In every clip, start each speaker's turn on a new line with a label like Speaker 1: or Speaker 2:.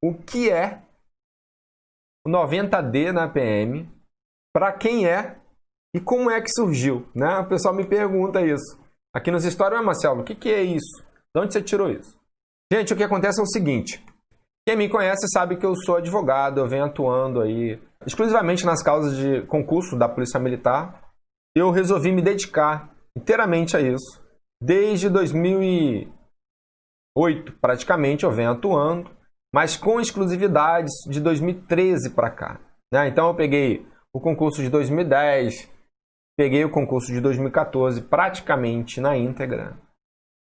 Speaker 1: o que é o 90D na PM, para quem é e como é que surgiu, né? O pessoal me pergunta isso. Aqui nos stories, Marcelo, o que é isso? De onde você tirou isso? Gente, o que acontece é o seguinte. Quem me conhece sabe que eu sou advogado, eu venho atuando aí exclusivamente nas causas de concurso da Polícia Militar. Eu resolvi me dedicar inteiramente a isso. Desde 2008, praticamente, eu venho atuando, mas com exclusividades de 2013 para cá, né? Então eu peguei o concurso de 2010, peguei o concurso de 2014 praticamente na íntegra.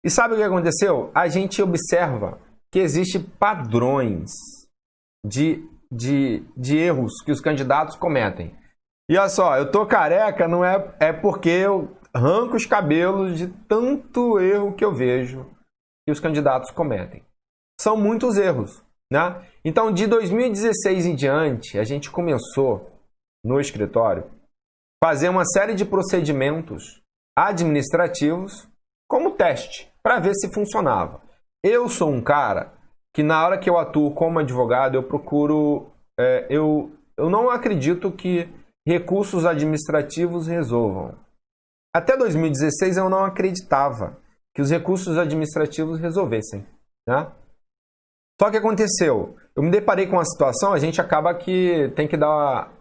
Speaker 1: E sabe o que aconteceu? A gente observa que existem padrões de erros que os candidatos cometem. E olha só, eu tô careca, não é porque eu arranco os cabelos de tanto erro que eu vejo que os candidatos cometem. São muitos erros, né? Então, de 2016 em diante, a gente começou no escritório fazer uma série de procedimentos administrativos como teste, para ver se funcionava. Eu sou um cara que na hora que eu atuo como advogado, eu procuro... eu não acredito que recursos administrativos resolvam. Até 2016 eu não acreditava que os recursos administrativos resolvessem, né? Só que aconteceu, eu me deparei com uma situação, a gente acaba que tem que dar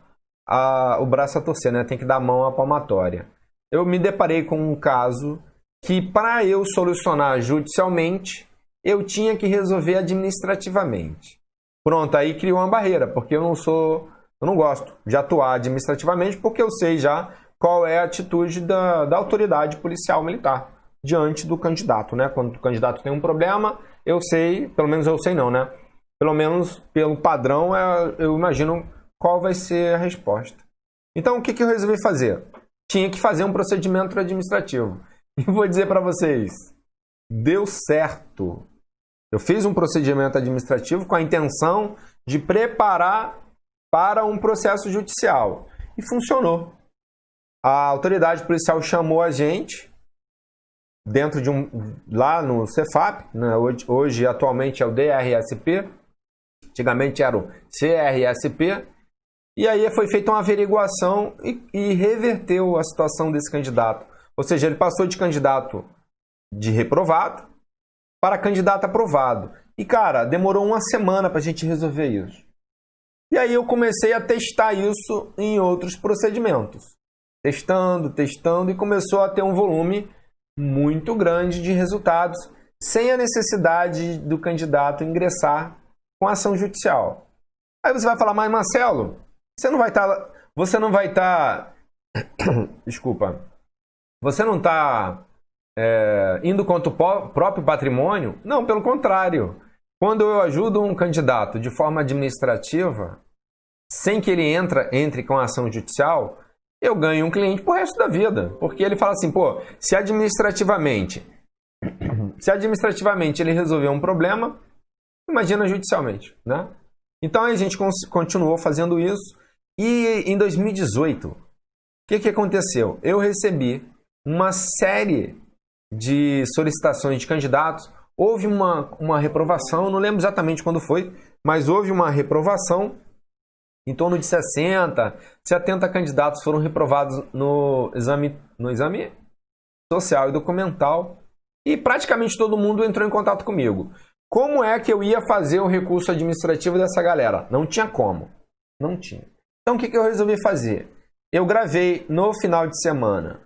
Speaker 1: o braço a torcer, né? Tem que dar a mão à palmatória. Eu me deparei com um caso que para eu solucionar judicialmente, eu tinha que resolver administrativamente. Pronto, aí criou uma barreira, porque eu não gosto de atuar administrativamente, porque eu sei já qual é a atitude da autoridade policial militar diante do candidato, né? Quando o candidato tem um problema, eu sei, pelo menos eu sei não, né? Pelo menos pelo padrão, eu imagino qual vai ser a resposta. Então, o que eu resolvi fazer? Tinha que fazer um procedimento administrativo. E vou dizer para vocês, deu certo. Eu fiz um procedimento administrativo com a intenção de preparar para um processo judicial. E funcionou. A autoridade policial chamou a gente dentro de lá no Cefap, né? Hoje atualmente é o DRSP, antigamente era o CRSP, e aí foi feita uma averiguação e reverteu a situação desse candidato. Ou seja, ele passou de candidato de reprovado para candidato aprovado. E cara, demorou uma semana para a gente resolver isso. E aí eu comecei a testar isso em outros procedimentos. Testando, e começou a ter um volume muito grande de resultados, sem a necessidade do candidato ingressar com ação judicial. Aí você vai falar, mas Marcelo, você não vai estar, desculpa, você não está indo contra o próprio patrimônio? Não, pelo contrário. Quando eu ajudo um candidato de forma administrativa, sem que ele entre com a ação judicial, eu ganho um cliente pro resto da vida. Porque ele fala assim, pô, se administrativamente ele resolver um problema, imagina judicialmente, né? Então a gente continuou fazendo isso. E em 2018, o que aconteceu? Eu recebi uma série de solicitações de candidatos. Houve uma reprovação, não lembro exatamente quando foi, mas houve uma reprovação. Em torno de 70 candidatos foram reprovados no exame social e documental. E praticamente todo mundo entrou em contato comigo. Como é que eu ia fazer o recurso administrativo dessa galera? Não tinha como. Não tinha. Então o que eu resolvi fazer? Eu gravei no final de semana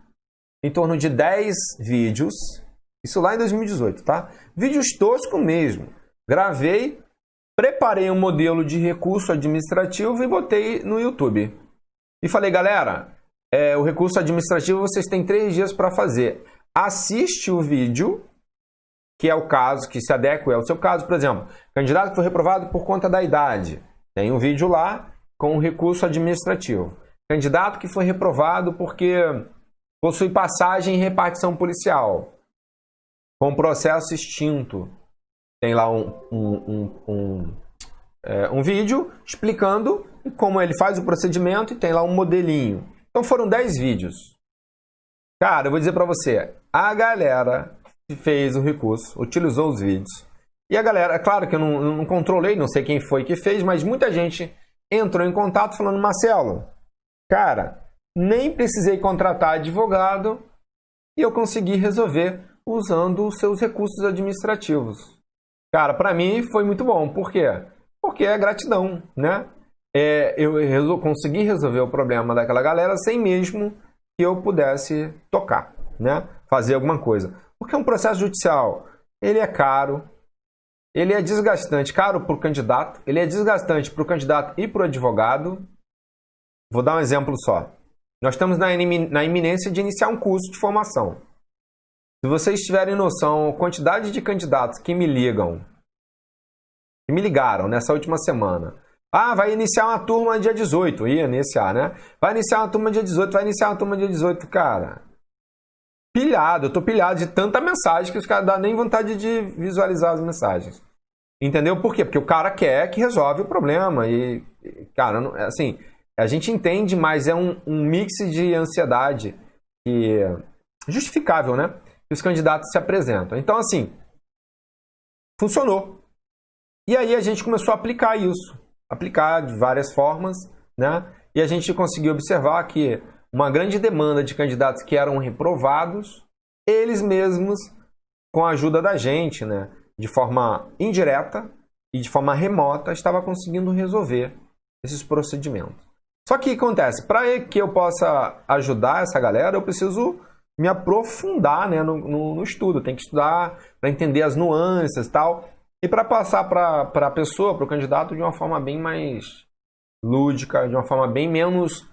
Speaker 1: em torno de 10 vídeos. Isso lá em 2018, tá? Vídeos toscos mesmo. Gravei, preparei um modelo de recurso administrativo e botei no YouTube. E falei, galera, o recurso administrativo vocês têm 3 dias para fazer. Assiste o vídeo, que é o caso, que se adequa ao seu caso. Por exemplo, candidato que foi reprovado por conta da idade. Tem um vídeo lá com o recurso administrativo. Candidato que foi reprovado porque possui passagem em repartição policial, com processo extinto. Tem lá um vídeo explicando como ele faz o procedimento e tem lá um modelinho. Então foram 10 vídeos. Cara, eu vou dizer para você, a galera que fez o recurso, utilizou os vídeos, E a galera, claro que eu não controlei, não sei quem foi que fez, mas muita gente entrou em contato falando, Marcelo, cara, nem precisei contratar advogado e eu consegui resolver usando os seus recursos administrativos. Cara, para mim foi muito bom. Por quê? Porque é gratidão, né? Eu consegui resolver o problema daquela galera sem mesmo que eu pudesse tocar, né? Fazer alguma coisa. Porque um processo judicial, ele é caro, ele é desgastante, caro para o candidato, ele é desgastante para o candidato e para o advogado. Vou dar um exemplo só. Nós estamos na iminência de iniciar um curso de formação. Se vocês tiverem noção, a quantidade de candidatos que me ligaram nessa última semana. Ah, vai iniciar uma turma dia 18. Ia iniciar, né? Vai iniciar uma turma dia 18, vai iniciar uma turma dia 18. Cara, pilhado. Eu tô pilhado de tanta mensagem que os caras não dão nem vontade de visualizar as mensagens. Entendeu? Por quê? Porque o cara quer que resolve o problema. E, cara, assim, a gente entende, mas é um mix de ansiedade que justificável, né? Que os candidatos se apresentam. Então, assim, funcionou. E aí a gente começou a aplicar isso. Aplicar de várias formas, né? E a gente conseguiu observar que uma grande demanda de candidatos que eram reprovados, eles mesmos, com a ajuda da gente, né? De forma indireta e de forma remota, estava conseguindo resolver esses procedimentos. Só que o que acontece? Para que eu possa ajudar essa galera, eu preciso me aprofundar, né, no estudo. Tem que estudar para entender as nuances e tal. E para passar para a pessoa, para o candidato, de uma forma bem mais lúdica, de uma forma bem menos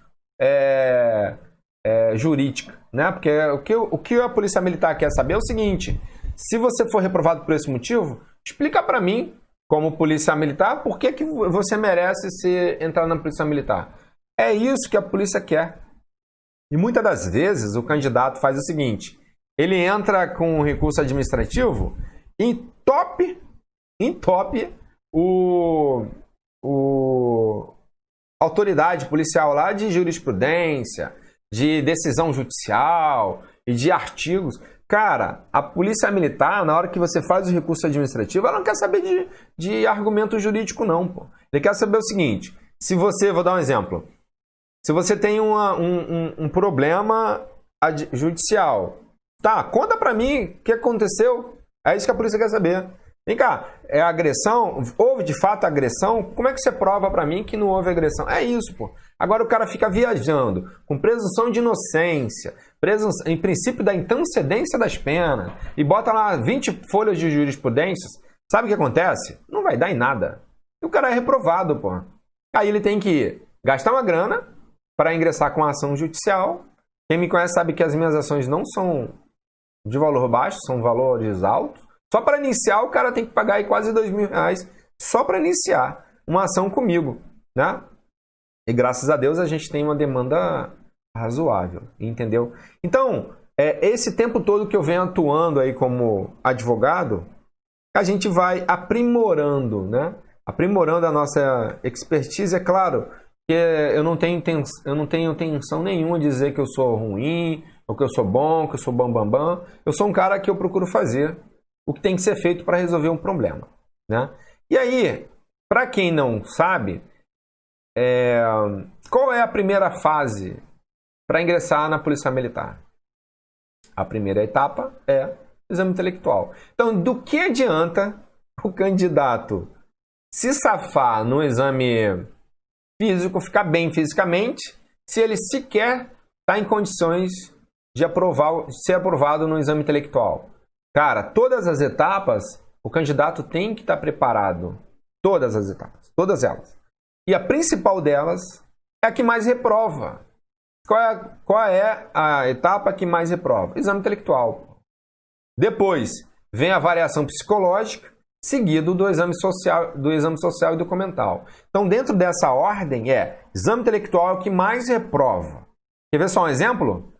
Speaker 1: jurídica, né? Porque o que a Polícia Militar quer saber é o seguinte: se você for reprovado por esse motivo, explica para mim, como Polícia Militar, por que você merece entrar na Polícia Militar. É isso que a polícia quer. E muitas das vezes o candidato faz o seguinte: ele entra com um recurso administrativo e entope autoridade policial lá de jurisprudência, de decisão judicial e de artigos. Cara, a Polícia Militar, na hora que você faz o recurso administrativo, ela não quer saber de argumento jurídico, não, pô. Ele quer saber o seguinte: se você, vou dar um exemplo, se você tem um problema judicial, tá, conta pra mim o que aconteceu. É isso que a polícia quer saber. Vem cá, é agressão? Houve de fato agressão? Como é que você prova pra mim que não houve agressão? É isso, pô. Agora o cara fica viajando com presunção de inocência, em princípio da intranscendência das penas, e bota lá 20 folhas de jurisprudências. Sabe o que acontece? Não vai dar em nada. E o cara é reprovado, pô. Aí ele tem que gastar uma grana para ingressar com a ação judicial. Quem me conhece sabe que as minhas ações não são de valor baixo, são valores altos. Só para iniciar, o cara tem que pagar aí quase R$2.000 só para iniciar uma ação comigo, né? E graças a Deus a gente tem uma demanda razoável, entendeu? Então, esse tempo todo que eu venho atuando aí como advogado, a gente vai aprimorando, né? Aprimorando a nossa expertise. É claro que eu não tenho intenção nenhuma de dizer que eu sou ruim, ou que eu sou bom, que eu sou bambambam. Eu sou um cara que eu procuro fazer o que tem que ser feito para resolver um problema, né? E aí, para quem não sabe, qual é a primeira fase para ingressar na Polícia Militar? A primeira etapa é o exame intelectual. Então, do que adianta o candidato se safar no exame físico, ficar bem fisicamente, se ele sequer está em condições de ser aprovado no exame intelectual? Cara, todas as etapas, o candidato tem que estar preparado. Todas as etapas, todas elas. E a principal delas é a que mais reprova. Qual é a etapa que mais reprova? Exame intelectual. Depois vem a avaliação psicológica, seguido do exame social e documental. Então, dentro dessa ordem, exame intelectual é o que mais reprova. Quer ver só um exemplo?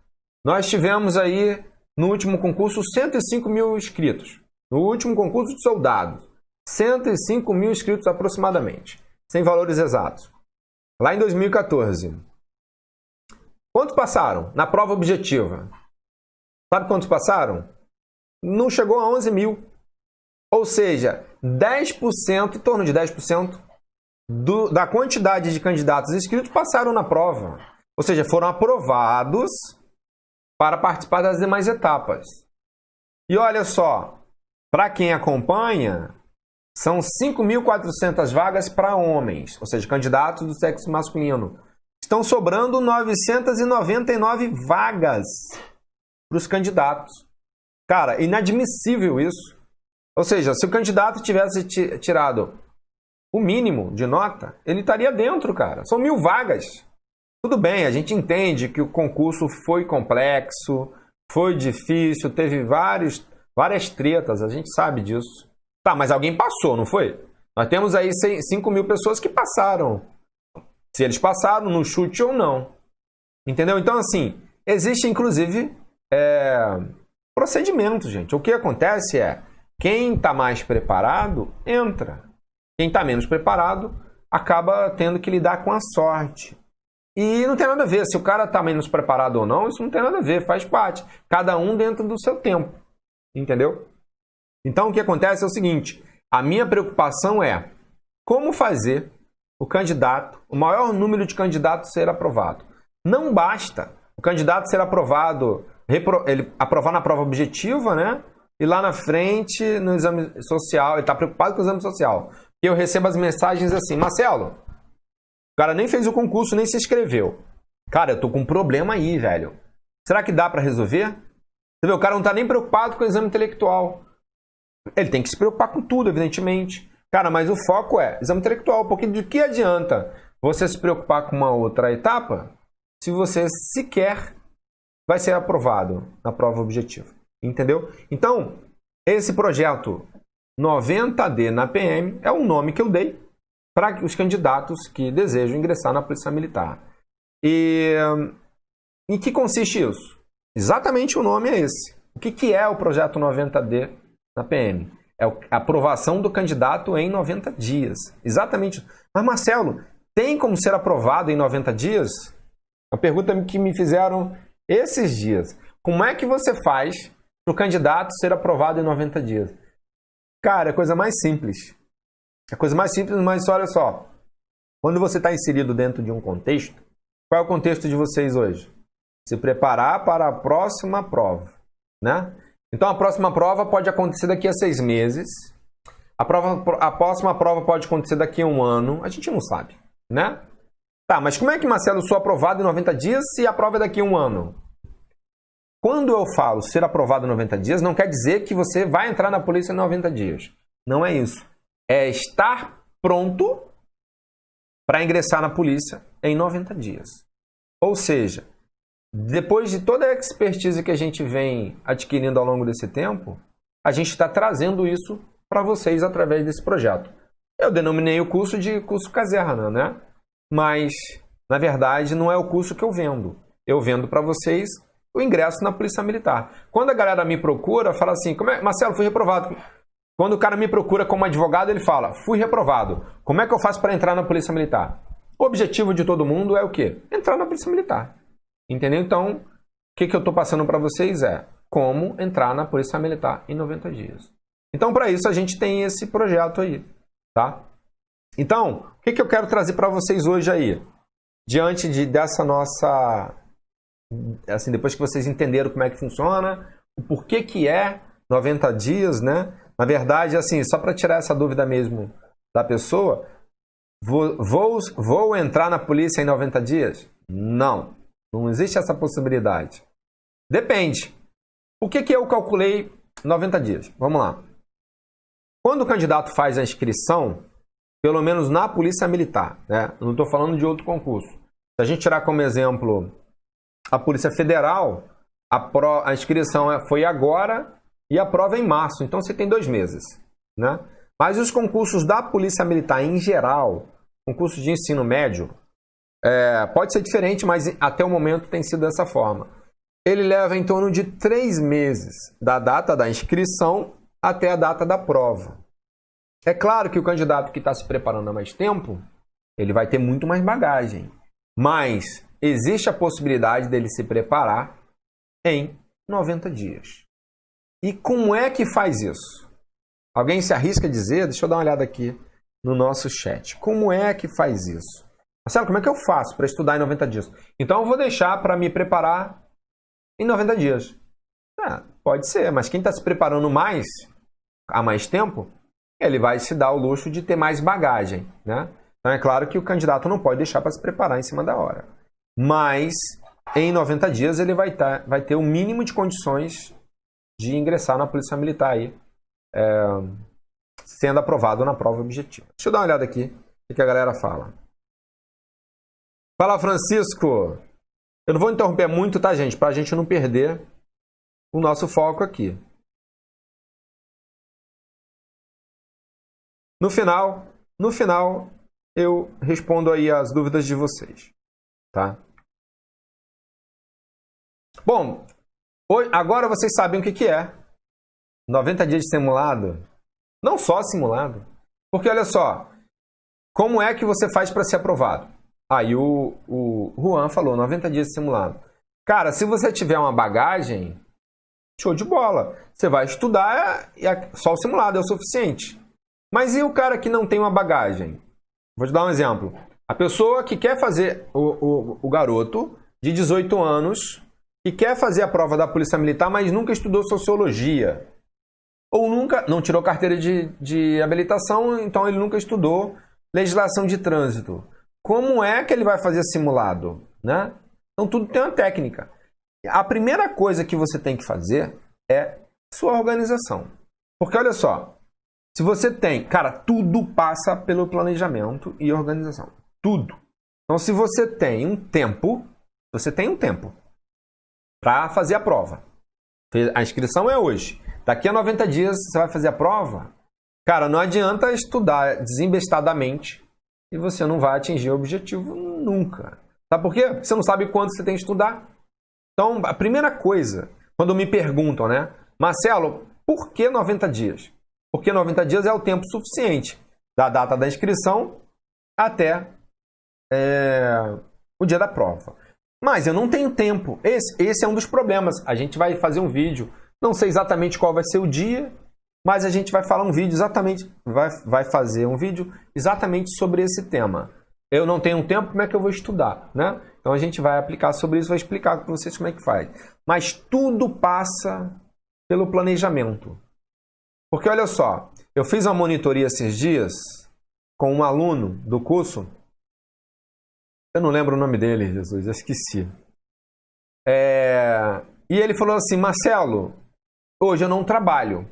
Speaker 1: Nós tivemos aí, no último concurso, 105 mil inscritos. No último concurso de soldados, 105 mil inscritos aproximadamente, sem valores exatos. Lá em 2014. Quantos passaram na prova objetiva? Sabe quantos passaram? Não chegou a 11 mil. Ou seja, 10%, em torno de 10% da quantidade de candidatos inscritos passaram na prova. Ou seja, foram aprovados para participar das demais etapas. E olha só, para quem acompanha, são 5.400 vagas para homens, ou seja, candidatos do sexo masculino. Estão sobrando 999 vagas para os candidatos. Cara, inadmissível isso. Ou seja, se o candidato tivesse tirado o mínimo de nota, ele estaria dentro, cara. São 1.000 vagas. Tudo bem, a gente entende que o concurso foi complexo, foi difícil, teve várias tretas, a gente sabe disso. Tá, mas alguém passou, não foi? Nós temos aí 5.000 pessoas que passaram. Se eles passaram no chute ou não. Entendeu? Então, assim, existe inclusive procedimento, gente. O que acontece é, quem está mais preparado, entra. Quem está menos preparado, acaba tendo que lidar com a sorte. E não tem nada a ver, se o cara está menos preparado ou não, isso não tem nada a ver, faz parte. Cada um dentro do seu tempo. Entendeu? Então, o que acontece é o seguinte, a minha preocupação é como fazer o candidato, o maior número de candidatos ser aprovado. Não basta o candidato ser aprovado, ele aprovar na prova objetiva, né? E lá na frente, no exame social, ele está preocupado com o exame social. E eu recebo as mensagens assim, Marcelo, o cara nem fez o concurso, nem se inscreveu. Cara, eu tô com um problema aí, velho. Será que dá para resolver? Você vê, o cara não está nem preocupado com o exame intelectual. Ele tem que se preocupar com tudo, evidentemente. Cara, mas o foco é exame intelectual, porque de que adianta você se preocupar com uma outra etapa se você sequer vai ser aprovado na prova objetiva? Entendeu? Então, esse projeto 90D na PM é o nome que eu dei para os candidatos que desejam ingressar na Polícia Militar. E em que consiste isso? Exatamente o nome é esse. O que é o projeto 90D na PM? É a aprovação do candidato em 90 dias. Exatamente. Mas, Marcelo, tem como ser aprovado em 90 dias? Uma pergunta que me fizeram esses dias. Como é que você faz para o candidato ser aprovado em 90 dias? Cara, é a coisa mais simples. É a coisa mais simples, mas olha só. Quando você está inserido dentro de um contexto, qual é o contexto de vocês hoje? Se preparar para a próxima prova, né? Então, a próxima prova pode acontecer daqui a 6 meses. A próxima prova pode acontecer daqui a 1 ano. A gente não sabe, né? Tá, mas como é que, Marcelo, sou aprovado em 90 dias se a prova é daqui a 1 ano? Quando eu falo ser aprovado em 90 dias, não quer dizer que você vai entrar na polícia em 90 dias. Não é isso. É estar pronto para ingressar na polícia em 90 dias. Ou seja, depois de toda a expertise que a gente vem adquirindo ao longo desse tempo, a gente está trazendo isso para vocês através desse projeto. Eu denominei o curso de curso caserna, né? Mas, na verdade, não é o curso que eu vendo. Eu vendo para vocês o ingresso na Polícia Militar. Quando a galera me procura, fala assim, Marcelo, fui reprovado. Quando o cara me procura como advogado, ele fala, fui reprovado. Como é que eu faço para entrar na Polícia Militar? O objetivo de todo mundo é o quê? Entrar na Polícia Militar. Entendeu? Então, o que eu estou passando para vocês é como entrar na Polícia Militar em 90 dias. Então, para isso, a gente tem esse projeto aí, tá? Então, o que eu quero trazer para vocês hoje aí? Diante dessa nossa... Assim, depois que vocês entenderam como é que funciona, o porquê que é 90 dias, né? Na verdade, assim, só para tirar essa dúvida mesmo da pessoa, vou entrar na polícia em 90 dias? Não. Não existe essa possibilidade. Depende. O que eu calculei 90 dias? Vamos lá. Quando o candidato faz a inscrição, pelo menos na Polícia Militar, né? Eu não estou falando de outro concurso. Se a gente tirar como exemplo a Polícia Federal, a inscrição foi agora e a prova é em março. Então você tem 2 meses, né? Mas os concursos da Polícia Militar em geral, concursos de ensino médio, pode ser diferente, mas até o momento tem sido dessa forma. Ele leva em torno de 3 meses da data da inscrição até a data da prova. É claro que o candidato que está se preparando há mais tempo, ele vai ter muito mais bagagem. Mas existe a possibilidade dele se preparar em 90 dias. E como é que faz isso? Alguém se arrisca a dizer? Deixa eu dar uma olhada aqui no nosso chat. Como é que faz isso? Marcelo, como é que eu faço para estudar em 90 dias? Então eu vou deixar para me preparar em 90 dias. Pode ser, mas quem está se preparando mais, há mais tempo, ele vai se dar o luxo de ter mais bagagem, né? Então é claro que o candidato não pode deixar para se preparar em cima da hora. Mas em 90 dias ele vai ter o mínimo de condições de ingressar na Polícia Militar aí, sendo aprovado na prova objetiva. Deixa eu dar uma olhada aqui o que a galera fala. Fala, Francisco. Eu não vou interromper muito, tá, gente? Para a gente não perder o nosso foco aqui. No final, eu respondo aí as dúvidas de vocês, tá? Bom, agora vocês sabem o que é 90 dias de simulado. Não só simulado. Porque olha só, como é que você faz para ser aprovado? Aí o Juan falou, 90 dias de simulado. Cara, se você tiver uma bagagem, show de bola. Você vai estudar e só o simulado é o suficiente. Mas e o cara que não tem uma bagagem? Vou te dar um exemplo. A pessoa que quer fazer, o garoto de 18 anos, que quer fazer a prova da Polícia Militar, mas nunca estudou sociologia. Ou não tirou carteira de habilitação, então ele nunca estudou legislação de trânsito. Como é que ele vai fazer simulado, né? Então tudo tem uma técnica. A primeira coisa que você tem que fazer é sua organização. Porque olha só, se você tem... Cara, tudo passa pelo planejamento e organização. Tudo. Então se você tem um tempo para fazer a prova. A inscrição é hoje. Daqui a 90 dias você vai fazer a prova. Cara, não adianta estudar desembestadamente e você não vai atingir o objetivo nunca. Sabe por quê? Porque você não sabe quanto você tem que estudar. Então, a primeira coisa, quando me perguntam, né? Marcelo, por que 90 dias? Porque 90 dias é o tempo suficiente da data da inscrição até o dia da prova. Mas eu não tenho tempo. Esse é um dos problemas. A gente vai fazer um vídeo, não sei exatamente qual vai ser o dia, mas a gente vai falar um vídeo exatamente, vai fazer um vídeo exatamente sobre esse tema. Eu não tenho tempo, como é que eu vou estudar, né? Então a gente vai aplicar sobre isso, vai explicar para vocês como é que faz. Mas tudo passa pelo planejamento. Porque olha só, eu fiz uma monitoria esses dias com um aluno do curso. Eu não lembro o nome dele, Jesus, eu esqueci. E ele falou assim, Marcelo, hoje eu não trabalho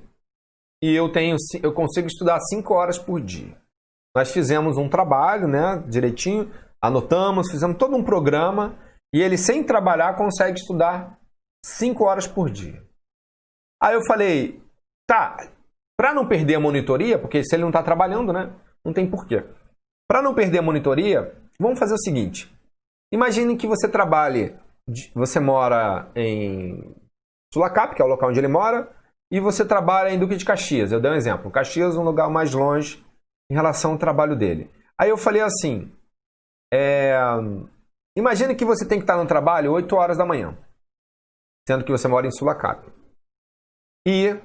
Speaker 1: e eu consigo estudar 5 horas por dia. Nós fizemos um trabalho, né, direitinho, anotamos, fizemos todo um programa e ele, sem trabalhar, consegue estudar 5 horas por dia. Aí eu falei, tá, para não perder a monitoria, porque se ele não está trabalhando, né, não tem porquê. Para não perder a monitoria, vamos fazer o seguinte. Imagine que você você mora em Sulacap, que é o local onde ele mora, e você trabalha em Duque de Caxias. Eu dei um exemplo. Caxias é um lugar mais longe em relação ao trabalho dele. Aí eu falei assim, imagine que você tem que estar no trabalho 8 horas da manhã, sendo que você mora em Sulacap. E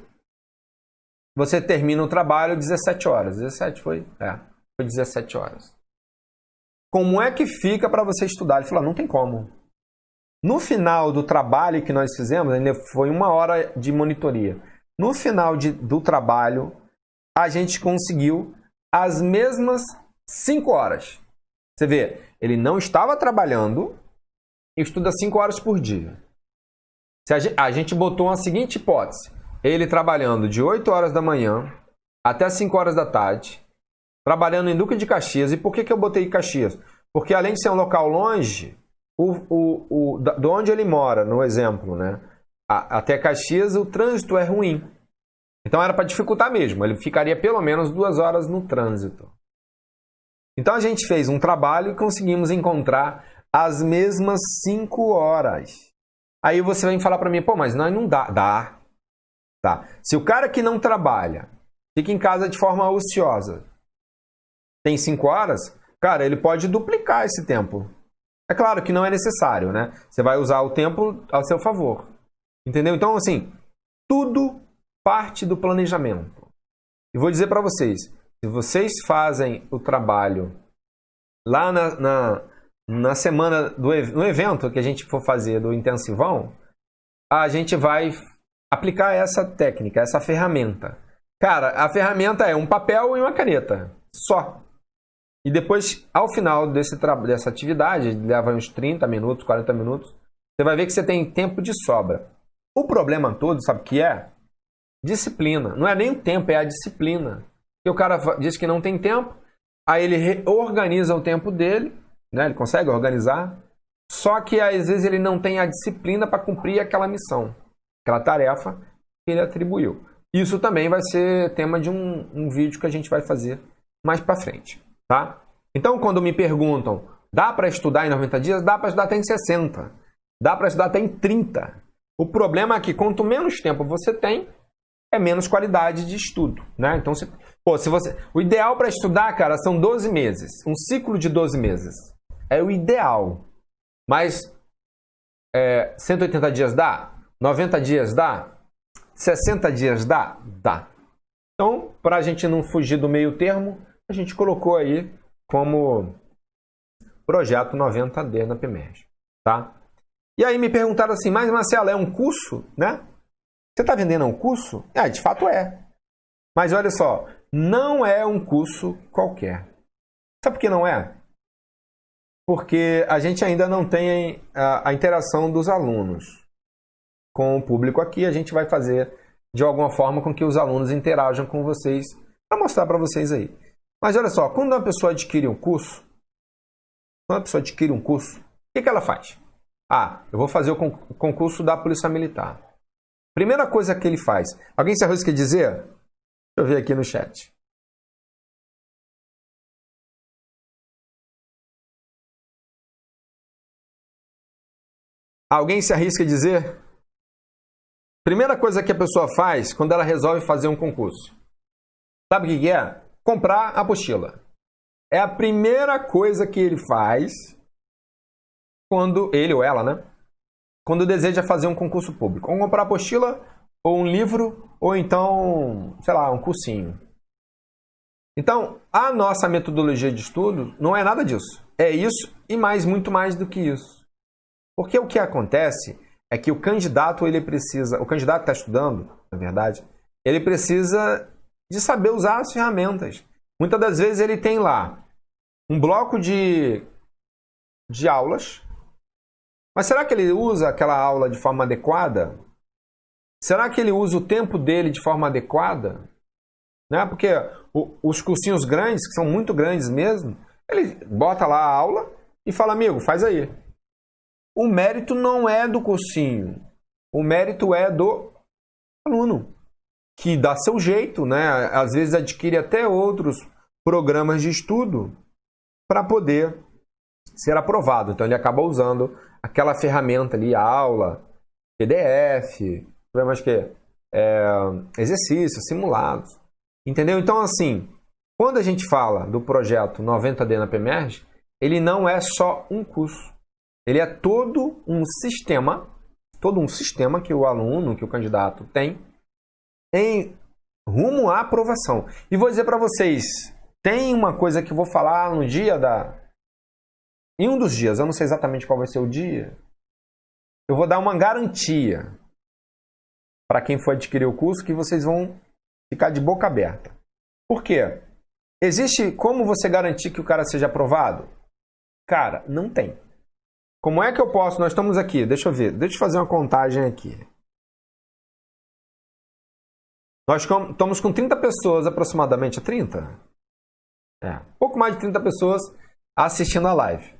Speaker 1: você termina o trabalho 17 horas. 17 foi? Foi 17 horas. Como é que fica para você estudar? Ele falou, não tem como. No final do trabalho que nós fizemos, ainda foi 1 hora de monitoria. No final do trabalho, a gente conseguiu as mesmas 5 horas. Você vê, ele não estava trabalhando e estuda 5 horas por dia. A gente botou a seguinte hipótese. Ele trabalhando de 8 horas da manhã até 5 horas da tarde, trabalhando em Duque de Caxias. E por que eu botei Caxias? Porque além de ser um local longe, de onde ele mora, no exemplo, né, até Caxias, o trânsito é ruim. Então era para dificultar mesmo. Ele ficaria pelo menos 2 horas no trânsito. Então a gente fez um trabalho e conseguimos encontrar as mesmas 5 horas. Aí você vem falar para mim, pô, mas não dá. Dá. Tá. Se o cara que não trabalha, fica em casa de forma ociosa, tem 5 horas, cara, ele pode duplicar esse tempo. É claro que não é necessário, né? Você vai usar o tempo ao seu favor. Entendeu? Então, assim, tudo parte do planejamento. E vou dizer para vocês, se vocês fazem o trabalho lá na semana, no evento que a gente for fazer do intensivão, a gente vai aplicar essa técnica, essa ferramenta. Cara, a ferramenta é um papel e uma caneta, só. E depois, ao final dessa atividade, leva uns 30 minutos, 40 minutos, você vai ver que você tem tempo de sobra. O problema todo, sabe o que é? Disciplina. Não é nem o tempo, é a disciplina. Porque o cara diz que não tem tempo, aí ele reorganiza o tempo dele, né? Ele consegue organizar, só que às vezes ele não tem a disciplina para cumprir aquela missão, aquela tarefa que ele atribuiu. Isso também vai ser tema de um vídeo que a gente vai fazer mais para frente, tá? Então, quando me perguntam, dá para estudar em 90 dias? Dá para estudar até em 60. Dá para estudar até em 30. O problema é que quanto menos tempo você tem, é menos qualidade de estudo, né? Então, o ideal para estudar, cara, são 12 meses. Um ciclo de 12 meses. É o ideal. Mas 180 dias dá? 90 dias dá? 60 dias dá? Dá. Então, para a gente não fugir do meio termo, a gente colocou aí como projeto 90D na PEMERG, tá? E aí me perguntaram assim, mas Marcelo, é um curso, né? Você está vendendo um curso? De fato é. Mas olha só, não é um curso qualquer. Sabe por que não é? Porque a gente ainda não tem a interação dos alunos com o público aqui. A gente vai fazer de alguma forma com que os alunos interajam com vocês para mostrar para vocês aí. Mas olha só, quando uma pessoa adquire um curso, o que ela faz? Eu vou fazer o concurso da Polícia Militar. Primeira coisa que ele faz. Alguém se arrisca a dizer? Deixa eu ver aqui no chat. Alguém se arrisca a dizer? Primeira coisa que a pessoa faz quando ela resolve fazer um concurso. Sabe o que é? Comprar a apostila. É a primeira coisa que ele faz quando ele ou ela, né? Quando deseja fazer um concurso público. Ou comprar apostila, ou um livro, ou então, sei lá, um cursinho. Então, a nossa metodologia de estudo não é nada disso. É isso e muito mais do que isso. Porque o que acontece é que o candidato que está estudando, na verdade, ele precisa de saber usar as ferramentas. Muitas das vezes ele tem lá um bloco de aulas, mas será que ele usa aquela aula de forma adequada? Será que ele usa o tempo dele de forma adequada? Né? Porque os cursinhos grandes, que são muito grandes mesmo, ele bota lá a aula e fala, amigo, faz aí. O mérito não é do cursinho, o mérito é do aluno, que dá seu jeito, né? Às vezes adquire até outros programas de estudo para poder ser aprovado. Então ele acaba usando aquela ferramenta ali, aula, PDF, mais que exercícios, simulados. Entendeu? Então, assim, quando a gente fala do projeto 90D na PEMERG, ele não é só um curso. Ele é todo um sistema que o aluno, que o candidato tem em rumo à aprovação. E vou dizer para vocês, tem uma coisa que eu vou falar no dia em um dos dias, eu não sei exatamente qual vai ser o dia, eu vou dar uma garantia para quem for adquirir o curso que vocês vão ficar de boca aberta. Por quê? Existe como você garantir que o cara seja aprovado? Cara, não tem. Como é que eu posso? Nós estamos aqui, deixa eu ver, deixa eu fazer uma contagem aqui. Nós estamos com 30 pessoas aproximadamente, 30? Pouco mais de 30 pessoas assistindo a live.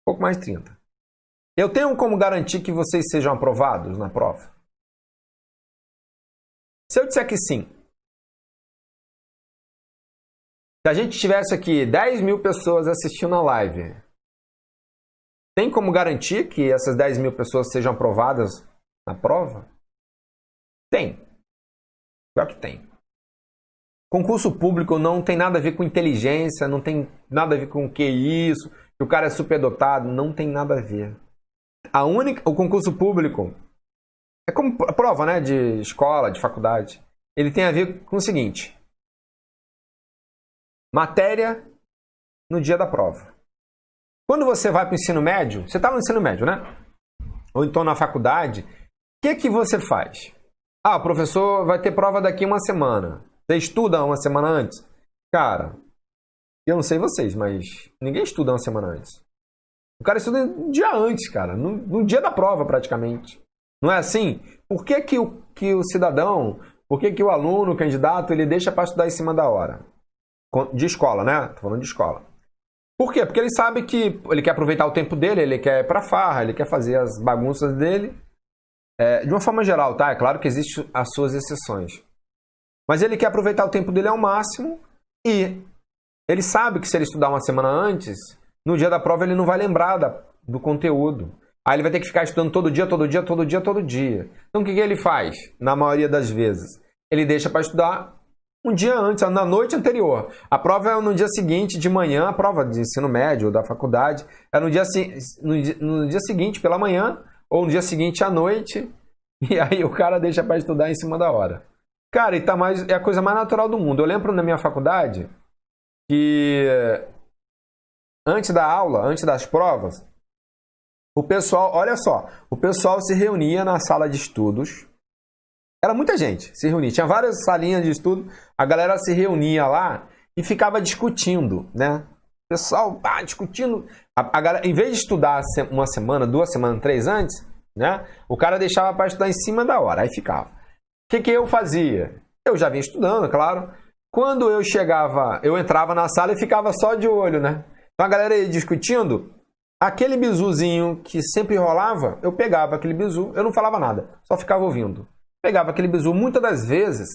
Speaker 1: Pouco mais de 30. Eu tenho como garantir que vocês sejam aprovados na prova? Se eu disser que sim, se a gente tivesse aqui 10 mil pessoas assistindo a live, tem como garantir que essas 10 mil pessoas sejam aprovadas na prova? Tem. Pior que tem. Concurso público não tem nada a ver com inteligência, não tem nada a ver com o que isso, que o cara é superdotado, não tem nada a ver. O concurso público é como a prova, né, de escola, de faculdade. Ele tem a ver com o seguinte, matéria no dia da prova. Quando você vai para o ensino médio, você está no ensino médio, né? Ou então na faculdade, o que você faz? Ah, o professor vai ter prova daqui uma semana. Você estuda uma semana antes? Cara, eu não sei vocês, mas ninguém estuda uma semana antes. O cara estuda um dia antes, cara. No dia da prova, praticamente. Não é assim? Por que o cidadão, por que o aluno, o candidato, ele deixa para estudar em cima da hora? De escola, né? Tô falando de escola. Por quê? Porque ele sabe que ele quer aproveitar o tempo dele, ele quer ir pra farra, ele quer fazer as bagunças dele. De uma forma geral, tá? É claro que existem as suas exceções. Mas ele quer aproveitar o tempo dele ao máximo e ele sabe que se ele estudar uma semana antes, no dia da prova ele não vai lembrar do conteúdo. Aí ele vai ter que ficar estudando todo dia. Então o que ele faz? Na maioria das vezes, ele deixa para estudar um dia antes, na noite anterior. A prova é no dia seguinte, de manhã, a prova de ensino médio ou da faculdade é no dia seguinte, pela manhã, ou no dia seguinte à noite, e aí o cara deixa para estudar em cima da hora. Cara, é a coisa mais natural do mundo. Eu lembro na minha faculdade que antes da aula, antes das provas, o pessoal, olha só, o pessoal se reunia na sala de estudos. Era muita gente se reunia. Tinha várias salinhas de estudo. A galera se reunia lá e ficava discutindo, né? O pessoal discutindo. A galera, em vez de estudar uma semana, 2 semanas, 3 antes, né? O cara deixava para estudar em cima da hora. Aí ficava. O que eu fazia? Eu já vinha estudando, claro. Quando eu chegava, eu entrava na sala e ficava só de olho, né? Então a galera ia discutindo. Aquele bizuzinho que sempre rolava, eu pegava aquele bizu. Eu não falava nada, só ficava ouvindo. Pegava aquele bizu. Muitas das vezes,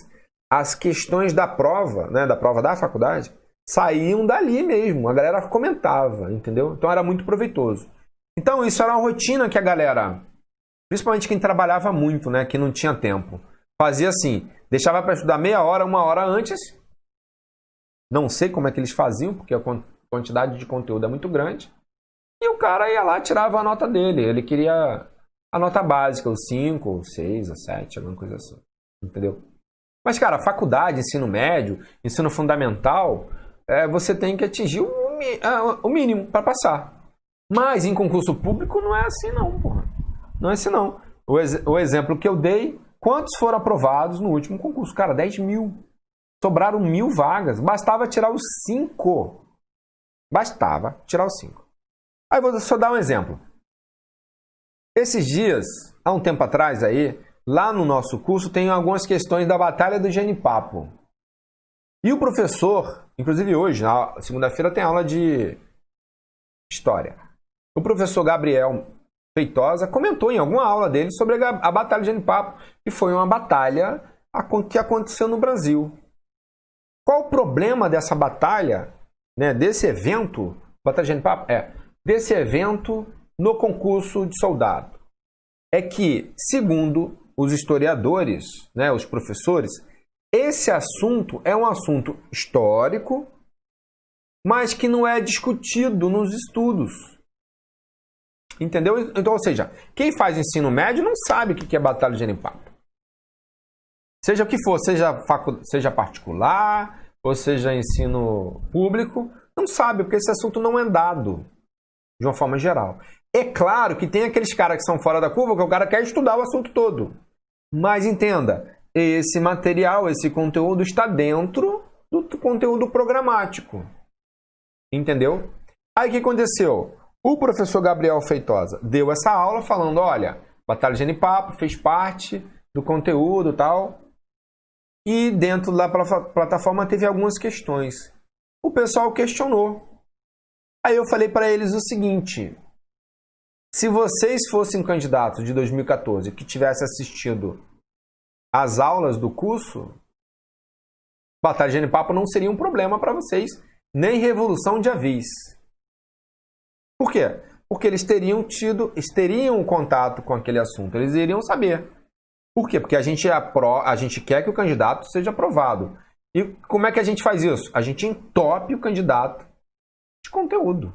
Speaker 1: as questões da prova, né, da prova da faculdade, saíam dali mesmo. A galera comentava, entendeu? Então era muito proveitoso. Então isso era uma rotina que a galera, principalmente quem trabalhava muito, né, que não tinha tempo, fazia assim, deixava para estudar meia hora, 1 hora antes. Não sei como é que eles faziam, porque a quantidade de conteúdo é muito grande. E o cara ia lá, tirava a nota dele. Ele queria a nota básica, o 5, o 6, o 7, alguma coisa assim. Entendeu? Mas, cara, faculdade, ensino médio, ensino fundamental, você tem que atingir o mínimo para passar. Mas em concurso público não é assim não, porra. Não é assim não. O exemplo que eu dei, quantos foram aprovados no último concurso? Cara, 10 mil. Sobraram 1.000 vagas. Bastava tirar os 5. Bastava tirar os 5. Aí vou só dar um exemplo. Esses dias, há um tempo atrás aí, lá no nosso curso tem algumas questões da Batalha do Genipapo. E o professor, inclusive hoje, na segunda-feira tem aula de História. O professor Gabriel Feitosa comentou em alguma aula dele sobre a Batalha do Genipapo, que foi uma batalha que aconteceu no Brasil. Qual o problema dessa batalha, né, desse evento, Batalha do Genipapo? Desse evento no concurso de soldado? É que, segundo os historiadores, né, os professores, esse assunto é um assunto histórico, mas que não é discutido nos estudos. Entendeu? Então, ou seja, quem faz ensino médio não sabe o que é Batalha do Genipapo. Seja o que for, seja particular, ou seja ensino público, não sabe, porque esse assunto não é dado de uma forma geral. É claro que tem aqueles caras que são fora da curva, que o cara quer estudar o assunto todo. Mas entenda, esse material, esse conteúdo está dentro do conteúdo programático. Entendeu? Aí o que aconteceu? O professor Gabriel Feitosa deu essa aula falando, olha, Batalha do Genipapo fez parte do conteúdo e tal. E dentro da plataforma teve algumas questões. O pessoal questionou. Aí eu falei para eles o seguinte: se vocês fossem candidatos de 2014 que tivessem assistido às aulas do curso, Batalha de Genipapo não seria um problema para vocês, nem Revolução de Avis. Por quê? Porque eles teriam contato com aquele assunto, eles iriam saber. Por quê? Porque a gente quer que o candidato seja aprovado. E como é que a gente faz isso? A gente entope o candidato de conteúdo.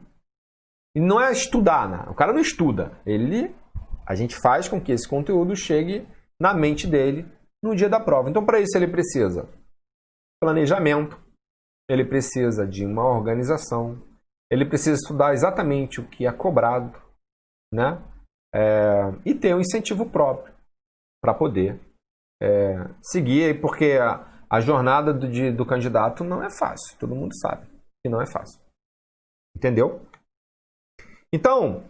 Speaker 1: E não é estudar, né? O cara não estuda. A gente faz com que esse conteúdo chegue na mente dele no dia da prova. Então, para isso, ele precisa planejamento, ele precisa de uma organização, ele precisa estudar exatamente o que é cobrado, né? E ter um incentivo próprio para poder seguir, porque a jornada do candidato não é fácil, todo mundo sabe que não é fácil. Entendeu? Então,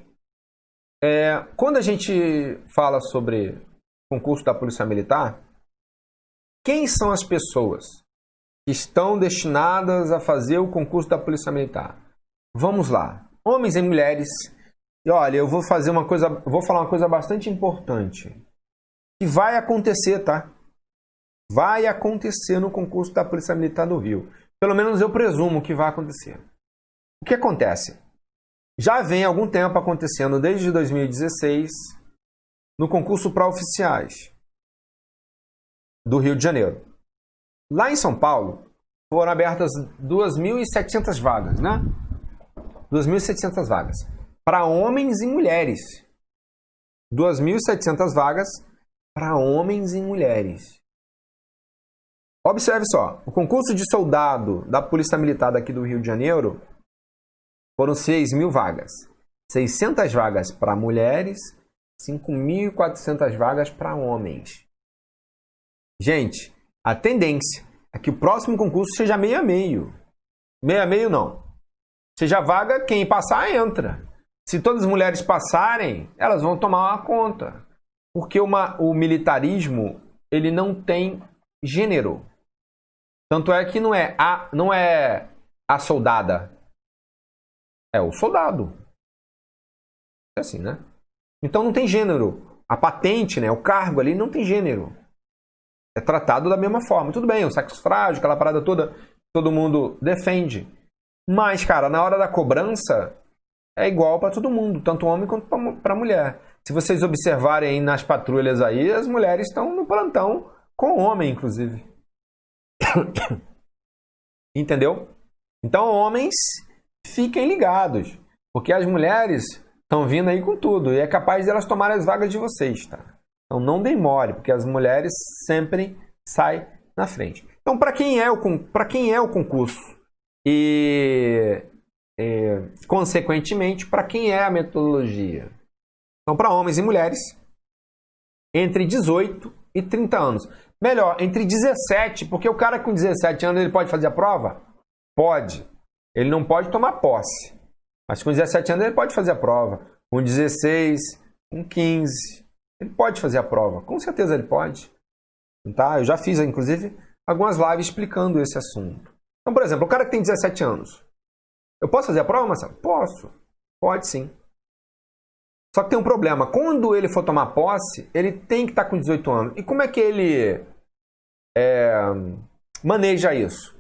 Speaker 1: quando a gente fala sobre concurso da Polícia Militar, quem são as pessoas que estão destinadas a fazer o concurso da Polícia Militar? Vamos lá, homens e mulheres. E olha, eu vou falar uma coisa bastante importante, que vai acontecer, tá? Vai acontecer no concurso da Polícia Militar do Rio. Pelo menos eu presumo que vai acontecer. O que acontece? Já vem algum tempo acontecendo, desde 2016, no concurso para oficiais do Rio de Janeiro. Lá em São Paulo, foram abertas 2.700 vagas, né? 2.700 vagas para homens e mulheres. 2.700 vagas para homens e mulheres. Observe só, o concurso de soldado da Polícia Militar daqui do Rio de Janeiro foram 6.000 vagas. 600 vagas para mulheres, 5.400 vagas para homens. Gente, a tendência é que o próximo concurso seja meio a meio. Meio a meio não. Seja vaga, quem passar entra. Se todas as mulheres passarem, elas vão tomar uma conta. Porque o militarismo, ele não tem gênero. Tanto é que não é a soldada. É o soldado. É assim, né? Então não tem gênero. A patente, né, o cargo ali não tem gênero. É tratado da mesma forma. Tudo bem, o sexo frágil, aquela parada toda, todo mundo defende. Mas, cara, na hora da cobrança, é igual para todo mundo, tanto homem quanto para mulher. Se vocês observarem aí nas patrulhas aí, as mulheres estão no plantão com o homem, inclusive. Entendeu? Então, homens, fiquem ligados, porque as mulheres estão vindo aí com tudo e é capaz de elas tomarem as vagas de vocês, tá? Então, não demore, porque as mulheres sempre saem na frente. Então, para quem é o concurso? E, consequentemente, para quem é a metodologia? Então, para homens e mulheres, entre 18 e 30 anos. Melhor, entre 17, porque o cara com 17 anos ele pode fazer a prova? Pode. Ele não pode tomar posse. Mas com 17 anos ele pode fazer a prova. Com 16, com 15, ele pode fazer a prova. Com certeza ele pode. Tá? Eu já fiz, inclusive, algumas lives explicando esse assunto. Então, por exemplo, o cara que tem 17 anos. Eu posso fazer a prova, Marcelo? Posso. Pode sim. Só que tem um problema. Quando ele for tomar posse, ele tem que estar com 18 anos. E como é que ele maneja isso?